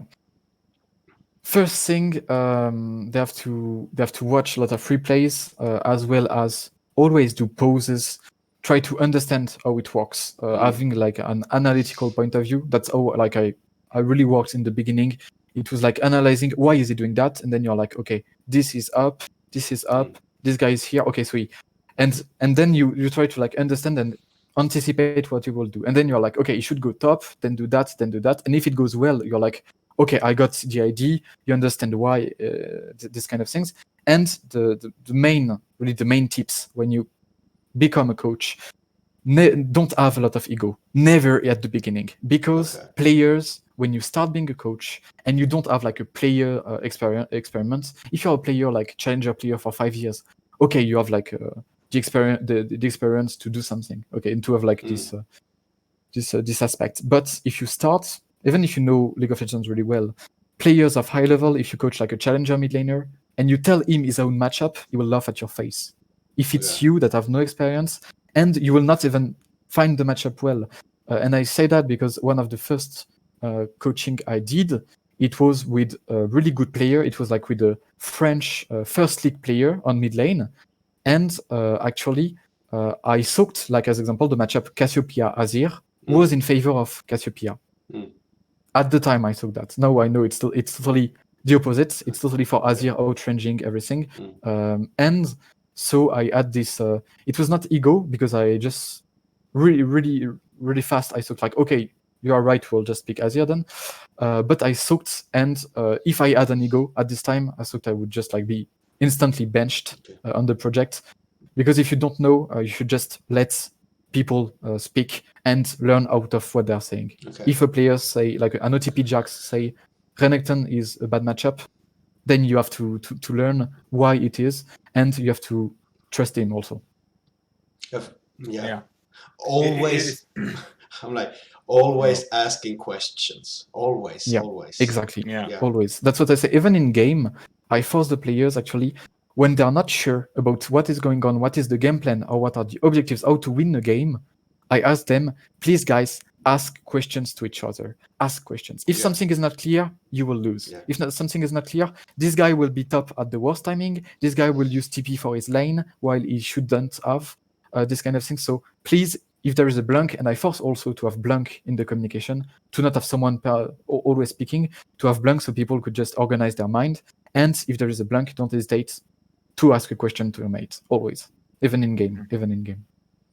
First thing, they have to watch a lot of replays, as well as always do pauses. Try to understand how it works, having like an analytical point of view. That's how like I really worked in the beginning. It was like analyzing why is he doing that, and then you're like, okay, this is up, this guy is here. Okay, so and then you try to like understand and anticipate what you will do, and then you're like, okay, you should go top, then do that, and if it goes well, you're like, okay, I got the idea. You understand why this kind of things, and the main tips when you become a coach, don't have a lot of ego. Never at the beginning, because players, when you start being a coach and you don't have like a player experiment, if you're a player like challenger player for 5 years, okay, you have like the experience to do something, okay, and to have like this aspect. But if you start, even if you know League of Legends really well, players of high level, if you coach like a challenger mid laner and you tell him his own matchup, he will laugh at your face. If it's you that have no experience, and you will not even find the matchup well. And I say that because one of the first coaching I did, it was with a really good player. It was like with a French first league player on mid lane. And actually, I soaked, like as example, the matchup Cassiopeia Azir was in favor of Cassiopeia. At the time, I soaked that. Now I know it's totally the opposite. It's totally for Azir outranging everything. And so I had this. It was not ego because I just really fast. I soaked like, okay, you are right. We'll just pick Azir then. But I soaked, and if I had an ego at this time, I soaked I would just like be instantly benched on the project. Because if you don't know, you should just let people speak and learn out of what they're saying. If a player say, like an OTP Jax say, Renekton is a bad matchup, then you have to learn why it is, and you have to trust him also. Always, I'm like, always asking questions. Always. Exactly. Always. That's what I say. Even in game, I force the players actually, when they are not sure about what is going on, what is the game plan, or what are the objectives, how to win the game, I ask them, please guys, ask questions to each other. Ask questions. If something is not clear, you will lose. If something is not clear, this guy will be top at the worst timing. This guy will use TP for his lane while he shouldn't have this kind of thing. So please, if there is a blank, and I force also to have blank in the communication, to not have someone always speaking, to have blank so people could just organize their mind. And if there is a blank, don't hesitate to ask a question to your mate, always, even in game.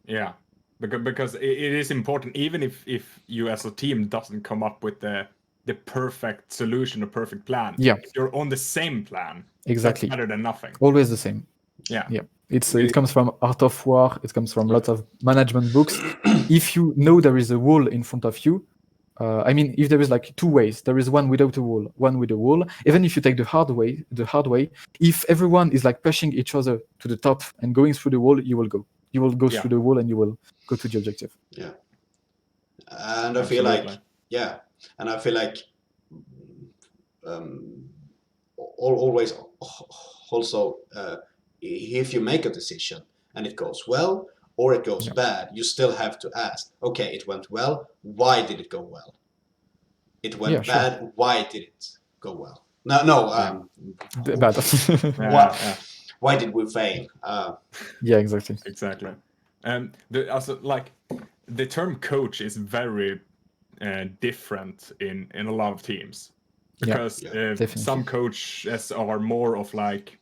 Yeah, because it is important, even if you as a team doesn't come up with the perfect solution, the perfect plan. If you're on the same plan, exactly, that's better than nothing. Always the same. Yeah. It comes from Art of War. It comes from lots of management books. If you know there is a wall in front of you, I mean, if there is like two ways, there is one without a wall, one with a wall. Even if you take the hard way, if everyone is like pushing each other to the top and going through the wall, you will go through the wall and you will go to the objective. Yeah. And I feel like, always also, if you make a decision and it goes well or it goes bad, you still have to ask, okay, it went well, why did it go well? It went bad, why did it go well? Bad. Why did we fail? Exactly. And the term coach is very different in a lot of teams, because some coaches are more of like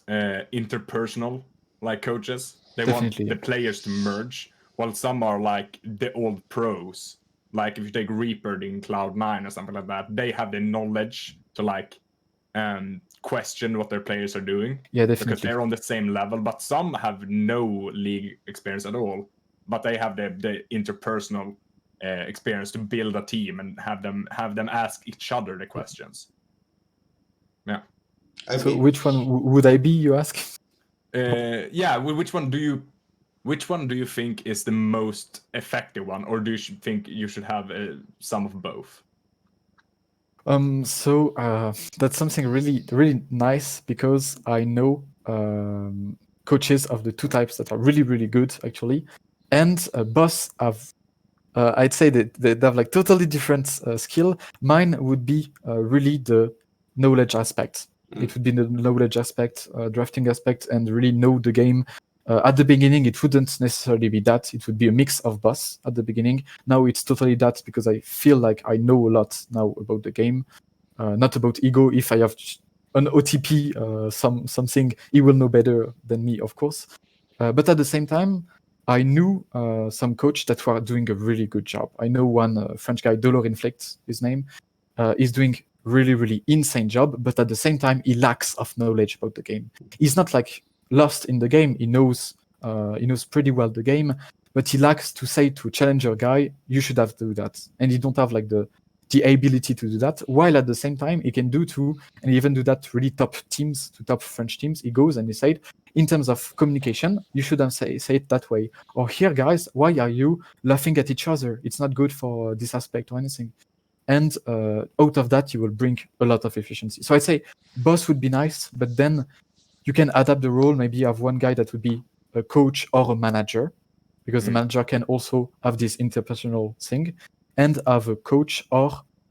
interpersonal like coaches. They want the players to merge, while some are like the old pros. Like if you take Reaper in Cloud9 or something like that, they have the knowledge to like question what their players are doing. Because they're on the same level. But some have no league experience at all, but they have the interpersonal experience to build a team and have them ask each other the questions. Yeah. So which one would I be, you ask? Which one do you think is the most effective one, or do you think you should have some of both? So that's something really, really nice, because I know coaches of the two types that are really, really good actually, and boss have. I'd say that they have like totally different skill. Mine would be really the knowledge aspect. It would be the knowledge aspect, drafting aspect, and really know the game. At the beginning, it wouldn't necessarily be that. It would be a mix of boss at the beginning. Now it's totally that, because I feel like I know a lot now about the game, not about ego. If I have an OTP, something, he will know better than me, of course. But at the same time, I knew some coach that were doing a really good job. I know one French guy, Dolor Inflict, his name, is doing really, really insane job, but at the same time, he lacks of knowledge about the game. He's not like lost in the game. He knows pretty well the game, but he lacks to say to a challenger guy, you should have to do that. And he don't have like the the ability to do that, while at the same time he can even do that really top teams, to top French teams. He goes and he said, in terms of communication, you shouldn't say it that way. Or here, guys, why are you laughing at each other? It's not good for this aspect or anything. And out of that, you will bring a lot of efficiency. So I'd say boss would be nice, but then you can adapt the role. Maybe you have one guy that would be a coach or a manager, because the manager can also have this interpersonal thing, and have a coach, or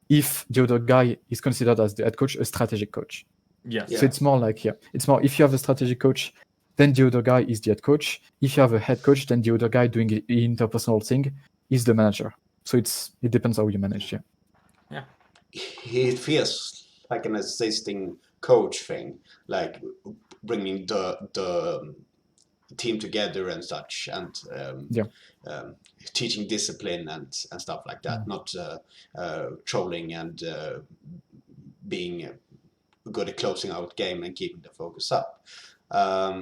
if the other guy is considered as the head coach, a strategic coach. Yes. So it's more like, it's more if you have a strategic coach, then the other guy is the head coach. If you have a head coach, then the other guy doing the interpersonal thing is the manager. So it depends how you manage. Yeah. It feels like an assisting coach thing, like bringing the team together and such, and teaching discipline and stuff like that, not trolling and being good at closing out game and keeping the focus up.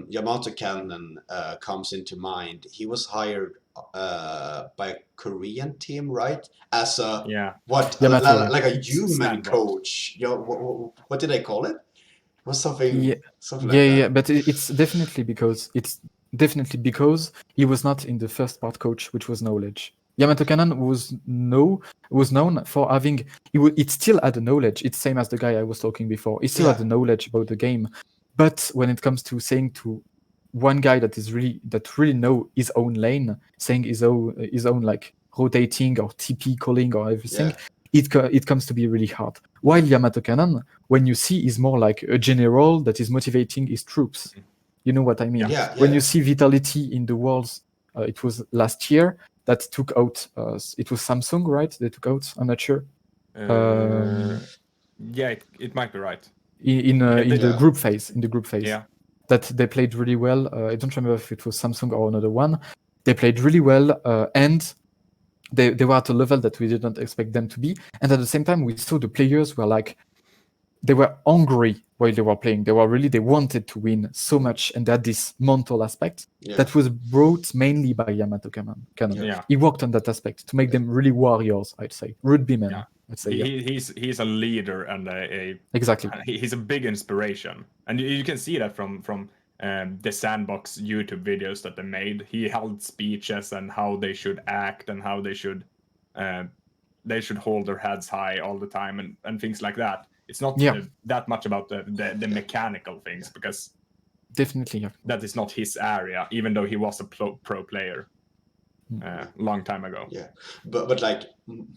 Yamato Cannon comes into mind. He was hired by a Korean team, right? As a like a human Sandbox coach. What did they call it? Was something like that. Yeah, but it's definitely because he was not in the first part coach, which was knowledge. Yamato Cannon was known for having it still had the knowledge. It's same as the guy I was talking before. He still had the knowledge about the game, but when it comes to saying to one guy that really know his own lane, saying his own like rotating or TP calling or everything, it comes to be really hard. While Yamato Cannon, when you see, is more like a general that is motivating his troops. You know what I mean? When you see Vitality in the Worlds, it was last year, that took out, it was Samsung, right? They took out, I'm not sure. Yeah, it might be right. In the group phase. Yeah. That they played really well. I don't remember if it was Samsung or another one. They played really well, and they were at a level that we didn't expect them to be. And at the same time, we saw the players were like, they were hungry while they were playing. They wanted to win so much, and they had this mental aspect that was brought mainly by Yamato Cannon. He worked on that aspect to make them really warriors, I'd say. Rugbymen, I'd say. He's a leader and exactly. He's a big inspiration, and you can see that from the Sandbox YouTube videos that they made. He held speeches and how they should act and how they should hold their heads high all the time and things like that. It's not that much about the mechanical things, because definitely that is not his area, even though he was a pro player long time ago. Yeah, but like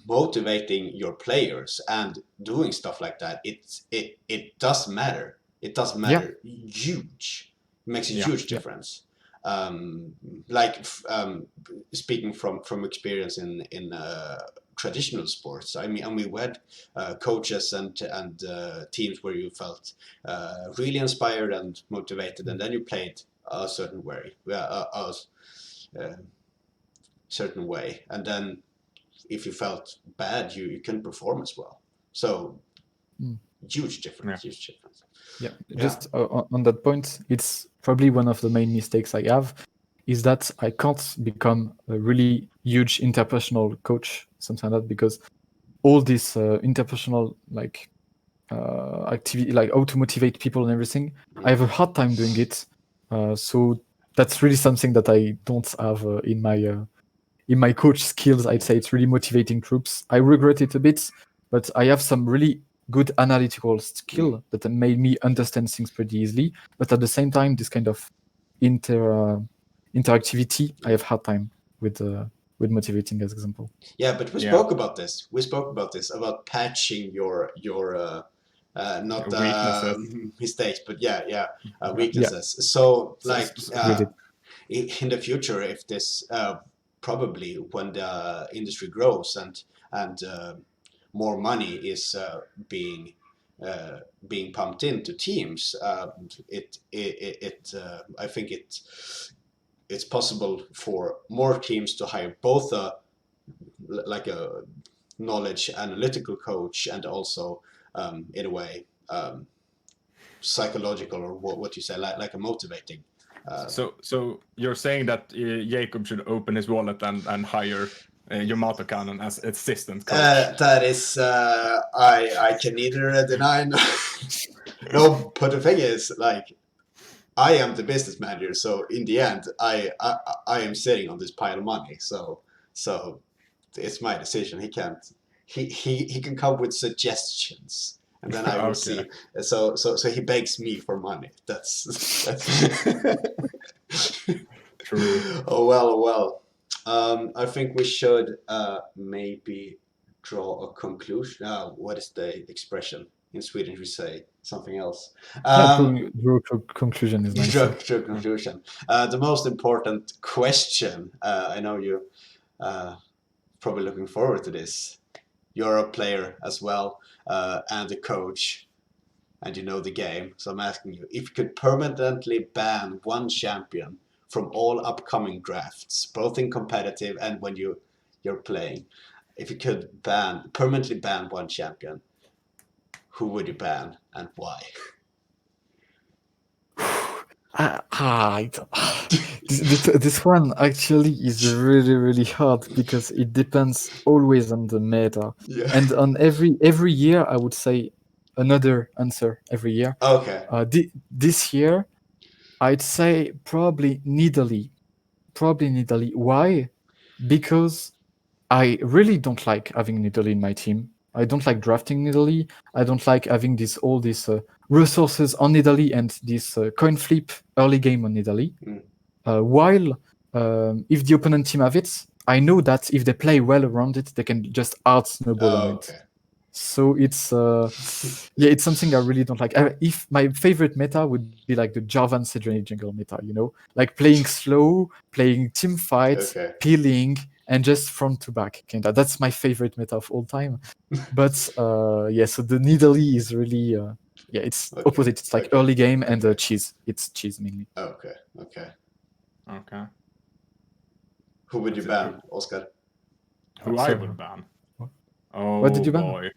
motivating your players and doing stuff like that, it does matter. It does matter huge. It makes a huge difference. Speaking from experience in traditional sports, I mean we had coaches and teams where you felt really inspired and motivated, and then you played a certain way, and then if you felt bad, you couldn't perform as well. So huge difference. Just on that point, it's probably one of the main mistakes I have, is that I can't become a really huge interpersonal coach, something like that, because all this interpersonal activity, like how to motivate people and everything, I have a hard time doing it. So that's really something that I don't have in my coach skills. I'd say it's really motivating troops. I regret it a bit, but I have some really good analytical skill that made me understand things pretty easily. But at the same time, this kind of interactivity, I have hard time with motivating, as example. Yeah, but we spoke about this. We spoke about this, about patching your not mistakes, but weaknesses. So like in the future, if this probably when the industry grows and more money is being pumped into teams, I think it's possible for more teams to hire both a knowledge analytical coach and also in a way psychological, or what you say, like a motivating. So you're saying that Jacob should open his wallet and hire Yamato Cannon as assistant coach? That is, I can neither deny. No, but the thing is, like, I am the business manager, so in the end, I am sitting on this pile of money. So it's my decision. He can't. He can come with suggestions, and then I will Okay. see. So he begs me for money. That's True. Oh well. I think we should maybe draw a conclusion. What is the expression in Swedish? We say something else. Conclusion is nice. Draw conclusion. The most important question. I know you probably looking forward to this. You're a player as well, and a coach, and you know the game. So I'm asking you, if you could permanently ban one champion from all upcoming drafts, both in competitive and when you're playing, if you could permanently ban one champion, who would you ban and why? This one actually is really, really hard because it depends always on the meta. Yeah. And on every year, I would say another answer every year. Okay. This year, I'd say probably Nidalee. Why? Because I really don't like having Nidalee in my team. I don't like drafting Nidalee. I don't like having all these resources on Nidalee and this coin flip early game on Nidalee. While if the opponent team have it, I know that if they play well around it, they can just hard snowball on it. So it's it's something I really don't like. If my favorite meta would be like the Jarvan Sejuani jungle meta, like playing slow, playing team fights, peeling, and just front to back. That's my favorite meta of all time. But so the Nidalee is really it's opposite. It's like early game and cheese. It's cheese mainly. Okay. Who would you ban, Oscar? Who I would ban? Oh, what did you ban? Boy.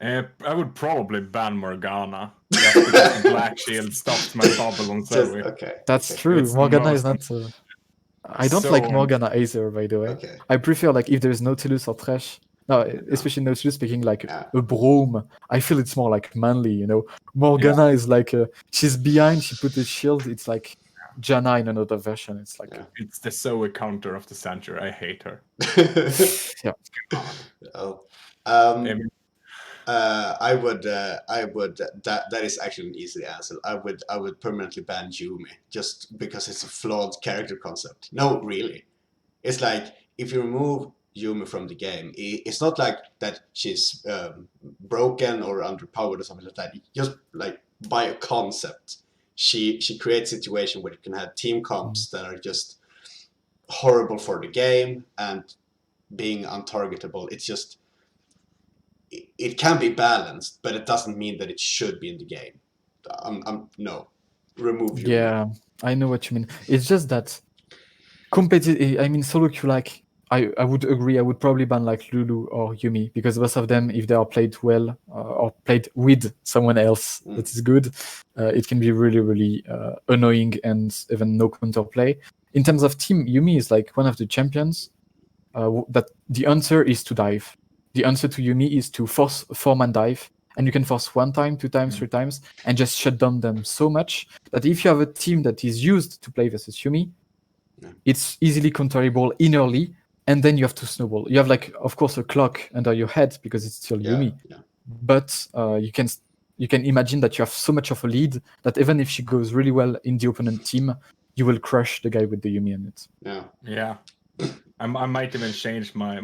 I would probably ban Morgana. Just because the Black Shield stops my bubble on Zoe. That's true. It's Morgana is not... I don't like Morgana either, by the way. I prefer like if there's Nautilus or Thresh. No, especially Nautilus speaking like a Braum. I feel it's more like manly, Morgana is like she's behind, she put a shield, it's like Janna in another version. It's like it's the Zoe counter of the century. I hate her. I would that is actually an easy answer. I would permanently ban Yumi just because it's a flawed character concept. No, really. It's like if you remove Yumi from the game, it's not like that she's broken or underpowered or something like that. Just like by a concept, she creates a situation where you can have team comps that are just horrible for the game and being untargetable. It's just it can be balanced, but it doesn't mean that it should be in the game. No, remove Yumi. Yeah, I know what you mean. It's just that competitive. I mean, solo queue, like I would agree. I would probably ban like Lulu or Yumi because both of them, if they are played well or played with someone else that is good, it can be really, really annoying and even no counterplay. In terms of team, Yumi is like one of the champions that the answer is to dive. The answer to Yumi is to force 4-man dive, and you can force 1 time, 2 times, 3 times, and just shut down them so much that if you have a team that is used to play versus Yumi, it's easily counterable in early, and then you have to snowball. You have like, of course, a clock under your head because it's still Yumi, but you can imagine that you have so much of a lead that even if she goes really well in the opponent team, you will crush the guy with the Yumi on it. Yeah. I might even change my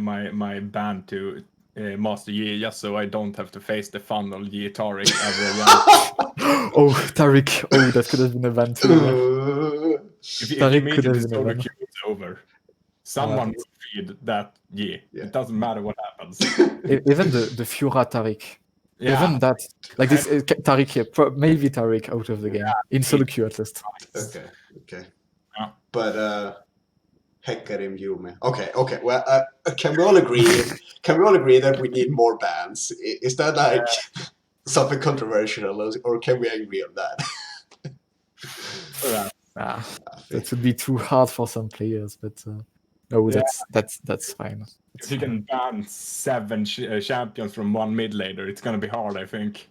ban to Master Yi just so I don't have to face the funnel Yi Taric ever again. Oh, Taric. Oh, that could have been a ban too. If you meet the solo queue, it's over. Someone will feed that Yi. It doesn't matter what happens. Even the Fiora Taric. Even that. Like this Taric here. Maybe Taric out of the game. In solo queue at least. Okay. But Hecarim Yumi. Okay. Well, can we all agree? That we need more bans? Is that like something controversial, or can we agree on that? That would be too hard for some players, but Oh, Yeah. that's fine. If you can ban 7 champions from one mid laner, it's gonna be hard, I think.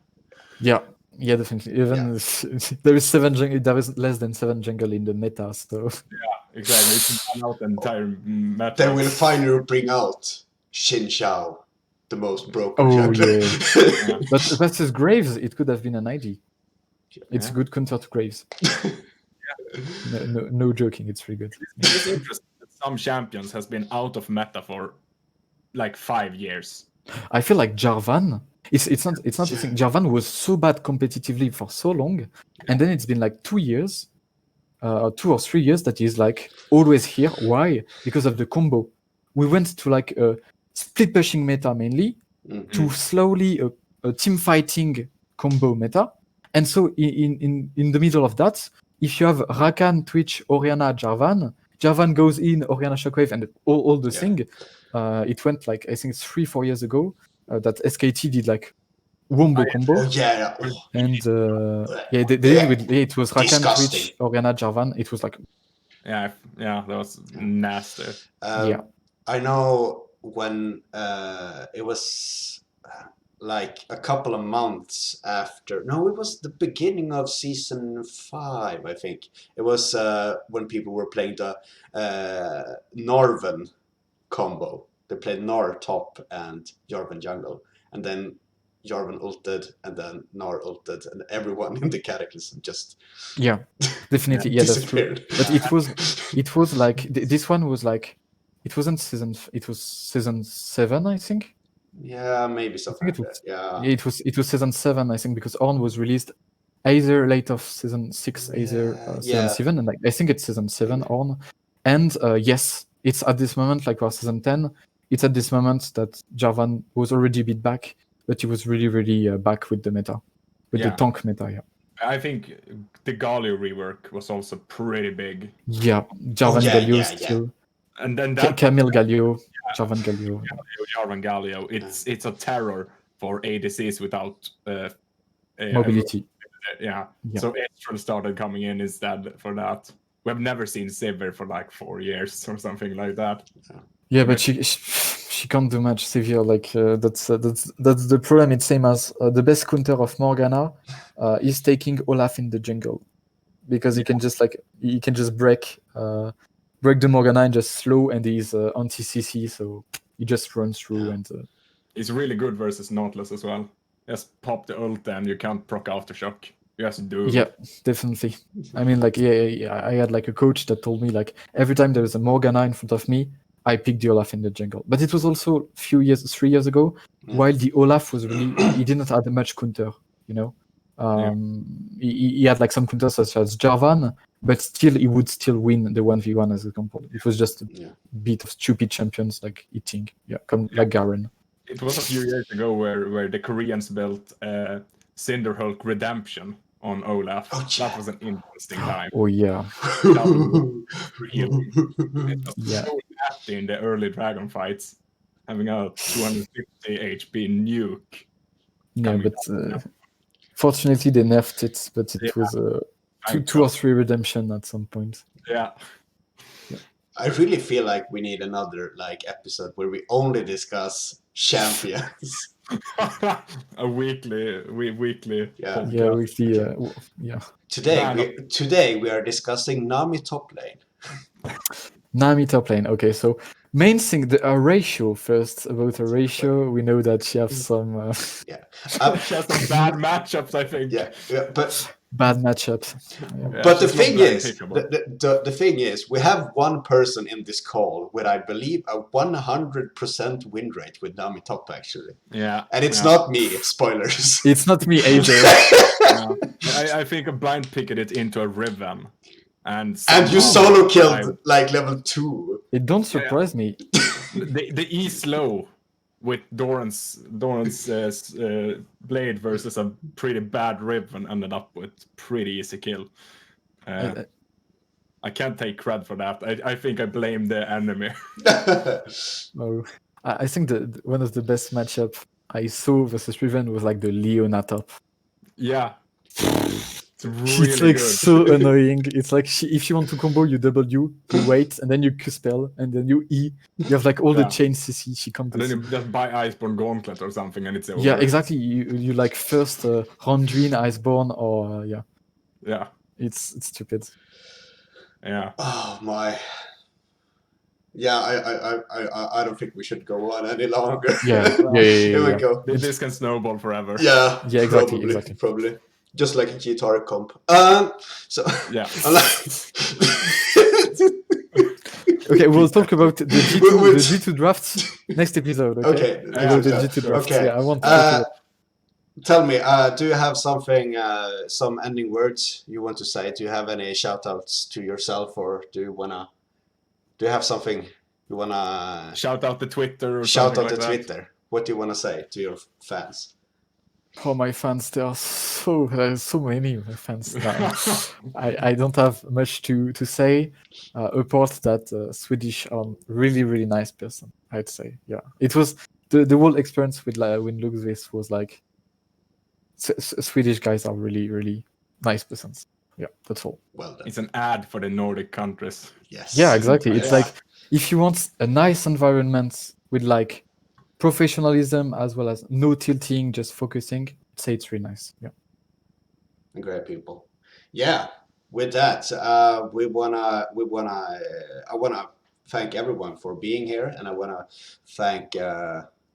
Yeah, definitely. Even there is there is less than 7 jungle in the meta, so Exactly. You can ban out the entire meta. They will finally bring out Xin Xiao, the most broken oh jungler. yeah. But versus Graves, it could have been an ID. It's a Yeah. good counter to Graves. No joking, it's really good. It's interesting that some champions has been out of meta for like 5 years. I feel like Jarvan. It's not the thing. Jarvan was so bad competitively for so long, and then it's been like 2 years, 2 or 3 years that he's like always here. Why? Because of the combo. We went to like a split pushing meta mainly to slowly a team fighting combo meta, and so in the middle of that, if you have Rakan, Twitch, Orianna, Jarvan goes in, Orianna Shockwave, and all the thing. It went like I think 3-4 years ago that SKT did like wombo combo. Oh yeah. And they did it with it was Rakan, Twitch, Orianna, Jarvan. It was like Yeah, that was nasty. yeah. I know when it was like a couple of months after. No, it was the beginning of season 5, I think. It was when people were playing the Norven combo. They played Nor top and Jarvan jungle, and then Jarvan ulted, and then Nor ulted, and everyone in the Cataclysm just Definitely that's true. disappeared. But it was like this one was like it wasn't season. It was season 7, I think. Yeah, maybe something like that. Yeah, it was season 7, I think, because Ornn was released either late of season 6, either season 7, and like I think it's season 7 Ornn. And yes, it's at this moment, like for season 10, it's at this moment that Jarvan was already a bit back, but he was really, really back with the meta, with the tank meta. Yeah, I think the Galio rework was also pretty big. Yeah, Jarvan Galio still, and then that Camille Galio, Jarvan Galio. Jarvan Galio. It's a terror for ADCs without mobility. So Astral started coming in instead for that. We've never seen Sivir for like 4 years or something like that. Yeah, but she can't do much Sivir. Like that's the problem. It's same as the best counter of Morgana is taking Olaf in the jungle, because he can just break the Morgana and just slow, and he's anti CC, so he just runs through and. He's really good versus Nautilus as well. Just pop the ult and you can't proc aftershock. You just do. Yeah, definitely. I mean, like, I had like a coach that told me like every time there was a Morgana in front of me, I picked the Olaf in the jungle. But it was also 3 years ago, while the Olaf was really he didn't have much counter, you know. He had like some counters such as Jarvan, but still he would still win the 1v1 as a example. It was just a bit of stupid champions like eating, like Garen. It was a few years ago where the Koreans built Cinderhulk Redemption on Olaf. That was an interesting time. Oh yeah. Really. It was so nasty in the early dragon fights, having a 250 HP nuke. Yeah, but fortunately they nerfed it, but it was two or three redemption at some point. Yeah. I really feel like we need another like episode where we only discuss champions. A weekly. Weekly. Today we are discussing Nami top lane. Nami top lane. Okay, so main thing, the ratio first. About a ratio, we know that she has some. She has some bad matchups, I think. But bad matchups. But the thing is, we have one person in this call with, I believe, a 100% win rate with Nami top, actually. Yeah. And it's not me. Spoilers. It's not me either. I think I blind picked it into a Riven. And you solo killed like level 2. It don't surprise me. The E slow with Doran's blade versus a pretty bad Riven ended up with pretty easy kill. I can't take credit for that. I think I blame the enemy. No, I think one of the best matchup I saw versus Riven was like the Leona top. Yeah. It's really It's like good. so annoying. It's like if you want to combo, you W, you wait, and then you Q spell, and then you E. You have like all the Yeah. chains CC. She comes. And then you just buy Iceborne Gauntlet or something, and it's over. Yeah, exactly. You like first Ronduin, Iceborne, or yeah. Yeah. It's stupid. Yeah. Oh my. Yeah, I don't think we should go on any longer. Yeah. Here we Yeah. go. This can snowball forever. Yeah, Yeah, exactly. probably. Just like a guitar comp. So Yeah. Okay, we'll talk about the G2, Wait. the G2 drafts next episode. Okay. Okay. About the G2 drafts. Okay. Yeah, I want to talk about. Tell me, do you have something, some ending words you want to say? Do you have any shout outs to yourself, or do you have something you wanna Shout out the Twitter or shout something out like to that. Twitter? What do you wanna say to your fans? Oh, my fans, there's so many my fans now. I don't have much to say, apart that Swedish are really, really nice person, I'd say. Yeah, it was the whole experience with Lundqvist was like Swedish guys are really, really nice persons. Yeah, that's all. Well done. It's an ad for the Nordic countries. Yes. Yeah, exactly. It's Yeah. like if you want a nice environment with like professionalism as well as no tilting, just focusing, I'd say it's really nice. Yeah. Great people. Yeah. With that, I wanna thank everyone for being here, and I wanna thank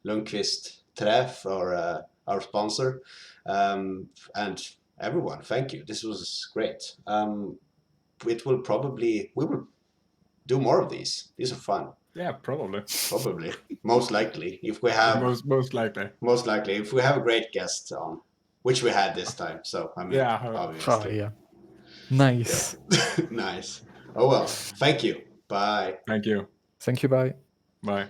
Lundqvist Trä for our sponsor, and everyone. Thank you. This was great. We will do more of these. These are fun. Yeah, probably. Probably. Most likely. If we have Most likely. if we have a great guest on, which we had this time. So I mean, Yeah. obviously. Oh, yeah. Nice. Nice. Oh well. Thank you. Bye. Thank you. Thank you. Bye. Bye.